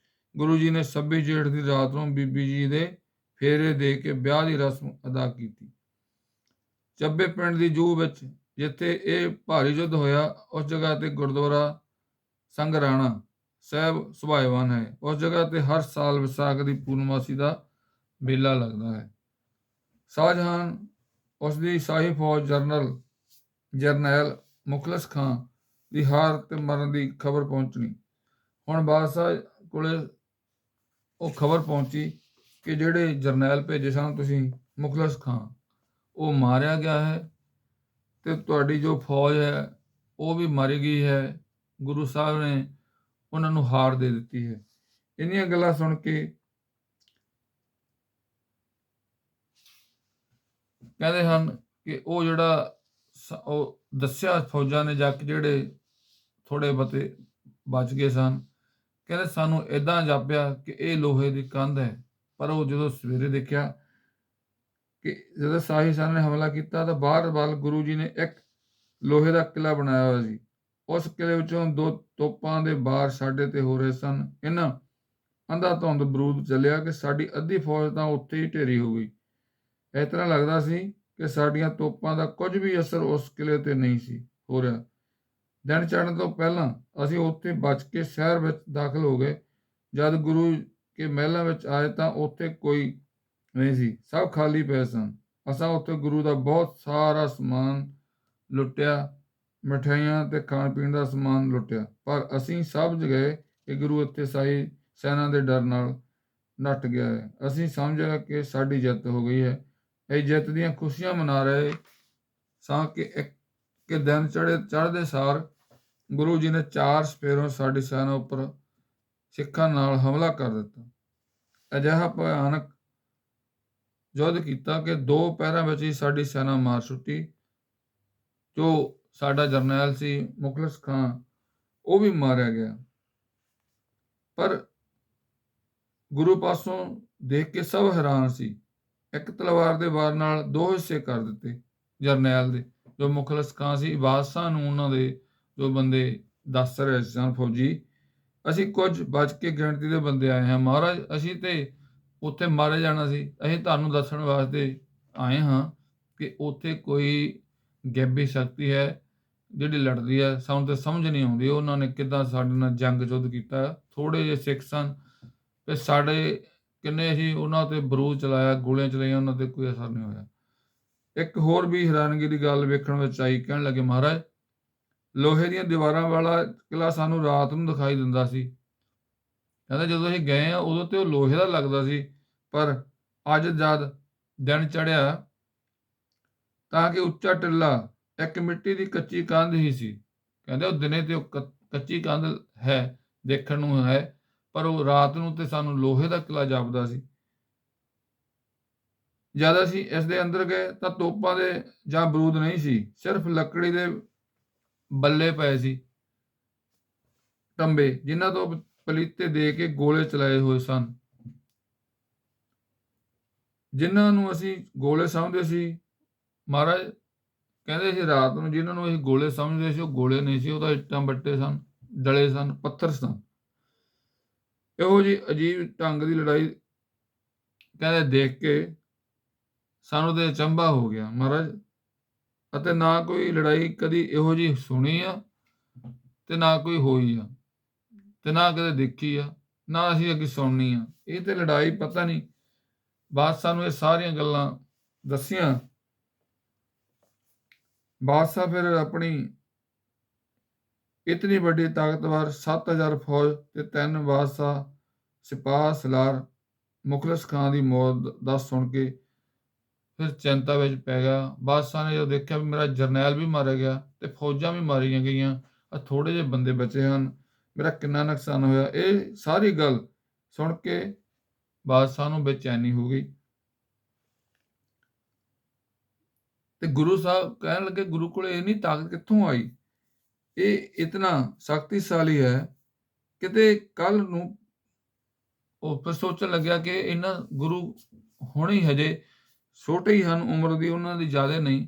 ਗੁਰੂ ਜੀ ਨੇ 26 ਜੇਠ ਦੀ ਰਾਤ ਨੂੰ ਬੀਬੀ ਜੀ ਦੇ ਫੇਰੇ ਦੇ ਕੇ ਵਿਆਹ ਦੀ ਰਸਮ ਅਦਾ ਕੀਤੀ। ਚੱਬੇ ਪਿੰਡ ਦੀ ਜੂਹ ਵਿੱਚ ਜਿੱਥੇ ਇਹ ਭਾਰੀ ਯੁੱਧ ਹੋਇਆ, ਉਸ ਜਗ੍ਹਾ ਤੇ ਗੁਰਦੁਆਰਾ ਸੰਗਰਾਣਾ ਸਾਹਿਬ ਸੁਭਾਏਵਾਨ ਹੈ। ਉਸ ਜਗ੍ਹਾ ਤੇ ਹਰ ਸਾਲ ਵਿਸਾਖ ਦੀ ਪੂਰਨਮਾਸੀ ਦਾ ਮੇਲਾ ਲੱਗਦਾ ਹੈ। ਸ਼ਾਹਜਹਾਨ, ਉਸ ਦੀ ਸ਼ਾਹੀ ਫੌਜ, ਜਰਨੈਲ ਮੁਖਲਿਸ ਖਾਂ ਦੀ ਹਾਰ ਤੇ ਮਰਨ ਦੀ ਖਬਰ ਪਹੁੰਚਣੀ। ਹੁਣ ਬਾਦਸ਼ਾਹ ਕੋਲੇ ਉਹ ਖਬਰ ਪਹੁੰਚੀ ਕਿ ਜਿਹੜੇ ਜਰਨੈਲ ਭੇਜੇ ਸਨ ਤੁਸੀਂ, ਮੁਖਲਿਸ ਖਾਂ, ਉਹ ਮਾਰਿਆ ਗਿਆ ਹੈ ਤੇ ਤੁਹਾਡੀ ਜੋ ਫੌਜ ਹੈ ਉਹ ਵੀ ਮਾਰੀ ਗਈ ਹੈ। ਗੁਰੂ ਸਾਹਿਬ ਨੇ ਉਹਨਾਂ ਨੂੰ ਹਾਰ ਦੇ ਦਿੱਤੀ ਹੈ। ਇੰਨੀਆਂ ਗੱਲਾਂ ਸੁਣ ਕੇ ਕਹਿੰਦੇ ਹਨ ਕਿ ਉਹ ਜਿਹੜਾ ਉਹ ਦੱਸਿਆ ਫੌਜਾਂ ਨੇ ਜਾ ਕੇ, ਜਿਹੜੇ ਥੋੜੇ ਬਹੁਤੇ ਬਚ ਗਏ ਸਨ, ਕਹਿੰਦੇ ਸਾਨੂੰ ਏਦਾਂ ਜਾਪਿਆ ਕਿ ਇਹ ਲੋਹੇ ਦੀ ਕੰਧ ਹੈ। ਪਰ ਉਹ ਜਦੋਂ ਸਵੇਰੇ ਦੇਖਿਆ ਕਿ ਜਦੋਂ ਸ਼ਾਹੀ ਸਾਹਿਬ ਨੇ ਹਮਲਾ ਕੀਤਾ ਤਾਂ ਬਾਹਰ ਵੱਲ ਗੁਰੂ ਜੀ ਨੇ ਇੱਕ ਲੋਹੇ ਦਾ ਕਿਲ੍ਹਾ ਬਣਾਇਆ ਹੋਇਆ ਸੀ। ਉਸ ਕਿਲ੍ਹੇ ਵਿੱਚੋਂ 2 ਤੋਪਾਂ ਦੇ ਬਾਰ ਸਾਡੇ ਤੇ ਹੋ ਰਹੇ ਸਨ। ਇਹਨਾਂ ਅੰਧਾ ਧੁੰਦ ਬਰੂਦ ਚੱਲਿਆ ਕਿ ਸਾਡੀ ਅੱਧੀ ਫੌਜ ਤਾਂ ਉੱਥੇ ਹੀ ਢੇਰੀ ਹੋ ਗਈ। ਇਸ ਤਰ੍ਹਾਂ ਲੱਗਦਾ ਸੀ ਕਿ ਸਾਡੀਆਂ ਤੋਪਾਂ ਦਾ ਕੁਝ ਵੀ ਅਸਰ ਉਸ ਕਿਲ੍ਹੇ ਤੇ ਨਹੀਂ ਸੀ ਹੋ ਰਿਹਾ। ਦਿਨ ਚੜ੍ਹਨ ਤੋਂ ਪਹਿਲਾਂ ਅਸੀਂ ਉੱਥੇ ਬਚ ਕੇ ਸ਼ਹਿਰ ਵਿੱਚ ਦਾਖਲ ਹੋ ਗਏ। ਜਦ ਗੁਰੂ ਕੇ ਮਹਿਲਾਂ ਵਿੱਚ ਆਏ ਤਾਂ ਉੱਥੇ ਕੋਈ ਨਹੀਂ ਸੀ, ਸਭ ਖਾਲੀ ਪਏ ਸਨ। ਅਸਾਂ ਉੱਥੇ ਗੁਰੂ ਦਾ ਬਹੁਤ ਸਾਰਾ ਸਮਾਨ ਲੁੱਟਿਆ, ਮਠਿਆਈਆਂ ਤੇ ਖਾਣ ਪੀਣ ਦਾ ਸਮਾਨ ਲੁੱਟਿਆ, ਪਰ ਅਸੀਂ ਸਮਝ ਗਏ ਕਿ ਗੁਰੂ ਇੱਥੇ ਸ਼ਾਹੀ ਸੈਨਾ ਦੇ ਡਰ ਨਾਲ ਨੱਠ ਗਿਆ ਹੈ। ਅਸੀਂ ਸਮਝਿਆ ਕਿ ਸਾਡੀ ਜਿੱਤ ਹੋ ਗਈ ਹੈ। ਇਹ ਜਿੱਤ ਦੀਆਂ ਖੁਸ਼ੀਆਂ ਮਨਾ ਰਹੇ ਸਾਂ ਕਿ ਦਿਨ ਚੜ੍ਹਦੇ ਸਾਰ ਗੁਰੂ ਜੀ ਨੇ 4 ਸਪੇਰੋਂ ਸਾਡੀ ਸੈਨਾ ਉੱਪਰ ਸਿੱਖਾਂ ਨਾਲ ਹਮਲਾ ਕਰ ਦਿੱਤਾ। ਅਜਿਹਾ ਭਿਆਨਕ ਯੁੱਧ ਕੀਤਾ ਕਿ 2 ਪਹਿਰਾਂ ਵਿੱਚ ਹੀ ਸਾਡੀ ਸੈਨਾ ਮਾਰ ਸੁੱਟੀ। ਜੋ ਸਾਡਾ ਜਰਨੈਲ ਸੀ ਮੁਖਲਿਸ ਖਾਂ, ਉਹ ਵੀ ਮਾਰਿਆ ਗਿਆ। ਪਰ ਗੁਰੂ ਪਾਸੋਂ ਦੇਖ ਕੇ ਸਭ ਹੈਰਾਨ ਸੀ। ਇੱਕ ਤਲਵਾਰ ਦੇ ਵਾਰ ਨਾਲ 2 ਹਿੱਸੇ ਕਰ ਦਿੱਤੇ ਜਰਨੈਲ ਦੇ। ਜੋ ਮੁਖਲਿਸ ਖਾਂ ਸੀ, ਬਾਦਸ਼ਾਹ ਨੂੰ ਉਹਨਾਂ ਦੇ ਜੋ ਬੰਦੇ ਦੱਸ ਰਹੇ ਸਨ ਫੌਜੀ, ਅਸੀਂ ਕੁਝ ਬਚ ਕੇ ਗਿਣਤੀ ਦੇ ਬੰਦੇ ਆਏ ਹਾਂ ਮਹਾਰਾਜ, ਅਸੀਂ ਤੇ ਉੱਥੇ ਮਾਰੇ ਜਾਣਾ ਸੀ। ਅਸੀਂ ਤੁਹਾਨੂੰ ਦੱਸਣ ਵਾਸਤੇ ਆਏ ਹਾਂ ਕਿ ਉੱਥੇ ਕੋਈ ਗੈਬੀ ਸ਼ਕਤੀ ਹੈ ਜਿਹੜੀ ਲੜਦੀ ਹੈ। ਸਾਨੂੰ ਤਾਂ ਸਮਝ ਨਹੀਂ ਆਉਂਦੀ ਉਹਨਾਂ ਨੇ ਕਿੱਦਾਂ ਸਾਡੇ ਨਾਲ ਜੰਗ ਯੁੱਧ ਕੀਤਾ। ਥੋੜ੍ਹੇ ਜਿਹੇ ਸਿੱਖ ਸਨ ਤੇ ਸਾਡੇ ਕਿੰਨੇ ਸੀ ਉਹਨਾਂ 'ਤੇ ਬਰੂਦ ਚਲਾਇਆ, ਗੋਲੀਆਂ ਚਲਾਈਆਂ, ਉਹਨਾਂ 'ਤੇ ਕੋਈ ਅਸਰ ਨਹੀਂ ਹੋਇਆ। ਇੱਕ ਹੋਰ ਵੀ ਹੈਰਾਨਗੀ ਦੀ ਗੱਲ ਵੇਖਣ ਵਿੱਚ ਆਈ। ਕਹਿਣ ਲੱਗੇ ਮਹਾਰਾਜ, ਲੋਹੇ ਦੀਆਂ ਦੀਵਾਰਾਂ ਵਾਲਾ ਕਿਲ੍ਹਾ ਸਾਨੂੰ ਰਾਤ ਨੂੰ ਦਿਖਾਈ ਦਿੰਦਾ ਸੀ। ਕਹਿੰਦਾ ਜਦੋਂ ਅਸੀਂ ਗਏ ਆ ਉਦੋਂ ਤੇ ਉਹ ਲੋਹੇ ਦਾ ਲੱਗਦਾ ਸੀ, ਪਰ ਅੱਜ ਜਦ ਦਿਨ ਚੜ੍ਹਿਆ ਤਾਂ ਕਿ ਉੱਚਾ ਟਿੱਲਾ ਇੱਕ ਮਿੱਟੀ ਦੀ ਕੱਚੀ ਕੰਧ ਹੀ ਸੀ। ਕਹਿੰਦੇ ਉਹ ਦਿਨੇ ਤੇ ਉਹ ਕੱਚੀ ਕੰਧ ਹੈ, ਦੇਖਣ ਨੂੰ ਹੈ, ਪਰ ਉਹ ਰਾਤ ਨੂੰ ਤੇ ਸਾਨੂੰ ਲੋਹੇ ਦਾ ਕਿਲ੍ਹਾ ਜਾਪਦਾ ਸੀ। ਜਦ ਅਸੀਂ ਇਸ ਦੇ ਅੰਦਰ ਗਏ ਤਾਂ ਤੋਪਾਂ ਦੇ ਜਾਂ ਬਰੂਦ ਨਹੀਂ ਸੀ, ਸਿਰਫ ਲੱਕੜੀ ਦੇ ਬੱਲੇ ਪਏ ਸੀ, ਟੰਬੇ, ਜਿਨ੍ਹਾਂ ਤੋਂ ਪਲੀਤੇ ਦੇ ਕੇ ਗੋਲੇ ਚਲਾਏ ਹੋਏ ਸਨ, ਜਿਨ੍ਹਾਂ ਨੂੰ ਅਸੀਂ ਗੋਲੇ ਸਮਝਦੇ ਸੀ। ਮਹਾਰਾਜ ਕਹਿੰਦੇ ਸੀ ਰਾਤ ਨੂੰ ਜਿਨ੍ਹਾਂ ਨੂੰ ਅਸੀਂ ਗੋਲੇ ਸਮਝਦੇ ਸੀ ਉਹ ਗੋਲੇ ਨਹੀਂ ਸੀ, ਉਹ ਤਾਂ ਇੱਟਾਂ ਬੱਟੇ ਸਨ, ਡਲੇ ਸਨ, ਪੱਥਰ ਸਨ। ਇਹੋ ਜਿਹੀ ਅਜੀਬ ਢੰਗ ਦੀ ਲੜਾਈ ਕਹਿੰਦੇ ਦੇਖ ਕੇ ਸਾਨੂੰ ਤੇ ਅਚੰਭਾ ਹੋ ਗਿਆ ਮਹਾਰਾਜ, ਅਤੇ ਨਾ ਕੋਈ ਲੜਾਈ ਕਦੀ ਇਹੋ ਜਿਹੀ ਸੁਣੀ ਆ ਤੇ ਨਾ ਕੋਈ ਹੋਈ ਆ ਤੇ ਨਾ ਕਦੇ ਦੇਖੀ ਆ, ਨਾ ਅਸੀਂ ਅੱਗੇ ਸੁਣਨੀ ਆ। ਇਹ ਤੇ ਲੜਾਈ ਪਤਾ ਨਹੀਂ, ਬਾਦਸ਼ਾਹ ਨੂੰ ਇਹ ਸਾਰੀਆਂ ਗੱਲਾਂ ਦੱਸੀਆਂ। ਬਾਦਸ਼ਾਹ ਫਿਰ ਆਪਣੀ ਇਤਨੀ ਵੱਡੀ ਤਾਕਤਵਰ 7000 ਫੌਜ ਤੇ 3 ਬਾਦਸ਼ਾਹ ਸਿਪਾਹ ਸਲਾਰ ਮੁਖਲਿਸ ਖਾਂ ਦੀ ਮੌਤ ਦਾ ਸੁਣ ਕੇ ਫਿਰ ਚਿੰਤਾ ਵਿੱਚ ਪੈ ਗਿਆ। ਬਾਦਸ਼ਾਹ ਨੇ ਜਦੋਂ ਦੇਖਿਆ ਵੀ ਮੇਰਾ ਜਰਨੈਲ ਵੀ ਮਾਰਿਆ ਗਿਆ ਤੇ ਫੌਜਾਂ ਵੀ ਮਾਰੀਆਂ ਗਈਆਂ, ਆ ਥੋੜੇ ਜਿਹੇ ਬੰਦੇ ਬਚੇ ਹਨ, ਮੇਰਾ ਕਿੰਨਾ ਨੁਕਸਾਨ ਹੋਇਆ। ਇਹ ਸਾਰੀ ਗੱਲ ਸੁਣ ਕੇ ਬਾਦਸ਼ਾਹ ਨੂੰ ਬੇਚੈਨੀ ਹੋ ਗਈ ਤੇ ਗੁਰੂ ਸਾਹਿਬ ਕਹਿਣ ਲੱਗੇ ਗੁਰੂ ਕੋਲ ਇੰਨੀ ਤਾਕਤ ਕਿੱਥੋਂ ਆਈ, ਇਹ ਇਤਨਾ ਸ਼ਕਤੀਸ਼ਾਲੀ ਹੈ। ਕਿਤੇ ਕੱਲ ਨੂੰ ਉਹ ਫਿਰ ਸੋਚਣ ਲੱਗਿਆ ਕਿ ਇਹਨਾਂ ਗੁਰੂ ਹੁਣੇ ਹਜੇ ਛੋਟੇ ਹੀ ਹਨ, ਉਮਰ ਦੀ ਉਹਨਾਂ ਦੀ ਜ਼ਿਆਦਾ ਨਹੀਂ,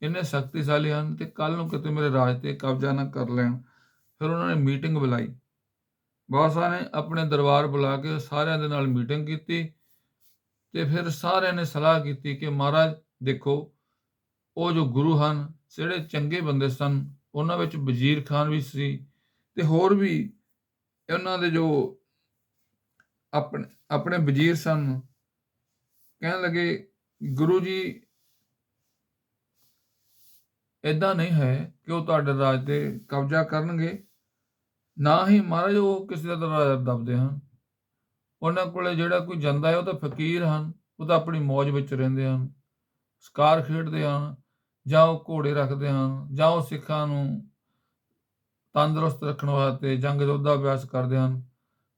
ਇੰਨੇ ਸ਼ਕਤੀਸ਼ਾਲੀ ਹਨ ਤੇ ਕੱਲ ਨੂੰ ਕਿਤੇ ਮੇਰੇ ਰਾਜ ਤੇ ਕਬਜ਼ਾ ਨਾ ਕਰ ਲੈਣ। ਫਿਰ ਉਹਨਾਂ ਨੇ ਮੀਟਿੰਗ ਬੁਲਾਈ, ਬਾਦਸ਼ਾਹ ਨੇ ਆਪਣੇ ਦਰਬਾਰ ਬੁਲਾ ਕੇ ਸਾਰਿਆਂ ਦੇ ਨਾਲ ਮੀਟਿੰਗ ਕੀਤੀ ਤੇ ਫਿਰ ਸਾਰਿਆਂ ਨੇ ਸਲਾਹ ਕੀਤੀ ਕਿ ਮਹਾਰਾਜ ਦੇਖੋ, ਉਹ ਜੋ ਗੁਰੂ ਹਨ ਜਿਹੜੇ ਚੰਗੇ ਬੰਦੇ ਸਨ, ਉਹਨਾਂ ਵਿੱਚ ਵਜ਼ੀਰ ਖਾਨ ਵੀ ਸੀ ਤੇ ਹੋਰ ਵੀ ਉਹਨਾਂ ਦੇ ਜੋ ਆਪਣੇ ਵਜ਼ੀਰ ਸਨ। ਕਹਿਣ ਲੱਗੇ ਗੁਰੂ ਜੀ ਏਦਾਂ ਨਹੀਂ ਹੈ ਕਿ ਉਹ ਤੁਹਾਡੇ ਰਾਜ ਤੇ ਕਬਜ਼ਾ ਕਰਨਗੇ, ਨਾ ਹੀ ਮਹਾਰਾਜ ਉਹ ਕਿਸੇ ਦਾ ਰਾਜ ਦੱਬਦੇ ਹਨ। ਉਹਨਾਂ ਕੋਲੇ ਜਿਹੜਾ ਕੋਈ ਜਾਂਦਾ ਹੈ ਉਹ ਤਾਂ ਫਕੀਰ ਹਨ, ਉਹ ਤਾਂ ਆਪਣੀ ਮੌਜ ਵਿੱਚ ਰਹਿੰਦੇ ਹਨ, ਸ਼ਿਕਾਰ ਖੇਡਦੇ ਹਨ, ਜਾਂ ਉਹ ਘੋੜੇ ਰੱਖਦੇ ਹਨ, ਜਾਂ ਉਹ ਸਿੱਖਾਂ ਨੂੰ ਤੰਦਰੁਸਤ ਰੱਖਣ ਵਾਸਤੇ ਜੰਗ ਯੁੱਧ ਦਾ ਅਭਿਆਸ ਕਰਦੇ ਹਨ।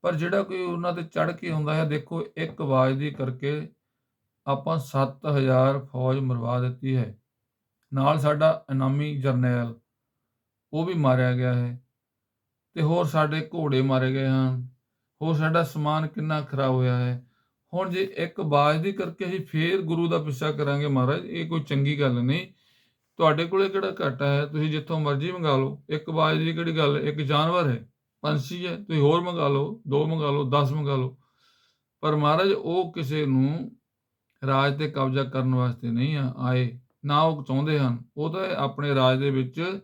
ਪਰ ਜਿਹੜਾ ਕੋਈ ਉਹਨਾਂ ਤੇ ਚੜ੍ਹ ਕੇ ਆਉਂਦਾ ਹੈ, ਦੇਖੋ ਇੱਕ ਆਵਾਜ਼ ਦੀ ਕਰਕੇ ਆਪਾਂ 7000 ਫੌਜ ਮਰਵਾ ਦਿੱਤੀ ਹੈ, ਨਾਲ ਸਾਡਾ ਇਨਾਮੀ ਜਰਨੈਲ ਉਹ ਵੀ ਮਾਰਿਆ ਗਿਆ ਹੈ ਤੇ ਹੋਰ ਸਾਡੇ ਘੋੜੇ ਮਾਰੇ ਗਏ ਹਨ, ਹੋਰ ਸਾਡਾ ਸਮਾਨ ਕਿੰਨਾ ਖਰਾਬ ਹੋਇਆ ਹੈ। ਹੁਣ ਜੇ ਇੱਕ ਆਵਾਜ਼ ਦੀ ਕਰਕੇ ਅਸੀਂ ਫੇਰ ਗੁਰੂ ਦਾ ਪਿੱਛਾ ਕਰਾਂਗੇ ਮਹਾਰਾਜ, ਇਹ ਕੋਈ ਚੰਗੀ ਗੱਲ ਨਹੀਂ। ਤੁਹਾਡੇ ਕੋਲੇ ਕਿਹੜਾ ਘਾਟਾ ਹੈ, ਤੁਸੀਂ ਜਿੱਥੋਂ ਮਰਜ਼ੀ ਮੰਗਾ ਲਓ, ਇੱਕ ਆਵਾਜ਼ ਦੀ ਕਿਹੜੀ ਗੱਲ, ਇੱਕ ਜਾਨਵਰ ਹੈ, ਪੰਛੀ ਹੈ, ਤੁਸੀਂ ਹੋਰ ਮੰਗਾ ਲਓ, 2 ਮੰਗਾ ਲਓ, 10 ਮੰਗਾ ਲਓ। ਪਰ ਮਹਾਰਾਜ ਉਹ ਕਿਸੇ ਨੂੰ ਰਾਜ ਤੇ ਕਬਜ਼ਾ ਕਰਨ ਵਾਸਤੇ ਨਹੀਂ ਆਏ, ਨਾ ਉਹ ਚਾਹੁੰਦੇ ਹਨ। ਉਹ ਤਾਂ ਆਪਣੇ ਰਾਜ ਦੇ ਵਿੱਚ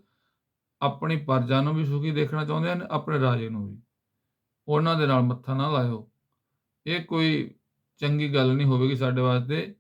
ਆਪਣੀ ਪ੍ਰਜਾ ਨੂੰ ਵੀ ਸੁਖੀ ਦੇਖਣਾ ਚਾਹੁੰਦੇ ਹਨ, ਆਪਣੇ ਰਾਜੇ ਨੂੰ ਵੀ। ਉਹਨਾਂ ਦੇ ਨਾਲ ਮੱਥਾ ਨਾ ਲਾਇਓ, ਇਹ ਕੋਈ ਚੰਗੀ ਗੱਲ ਨਹੀਂ ਹੋਵੇਗੀ ਸਾਡੇ ਵਾਸਤੇ।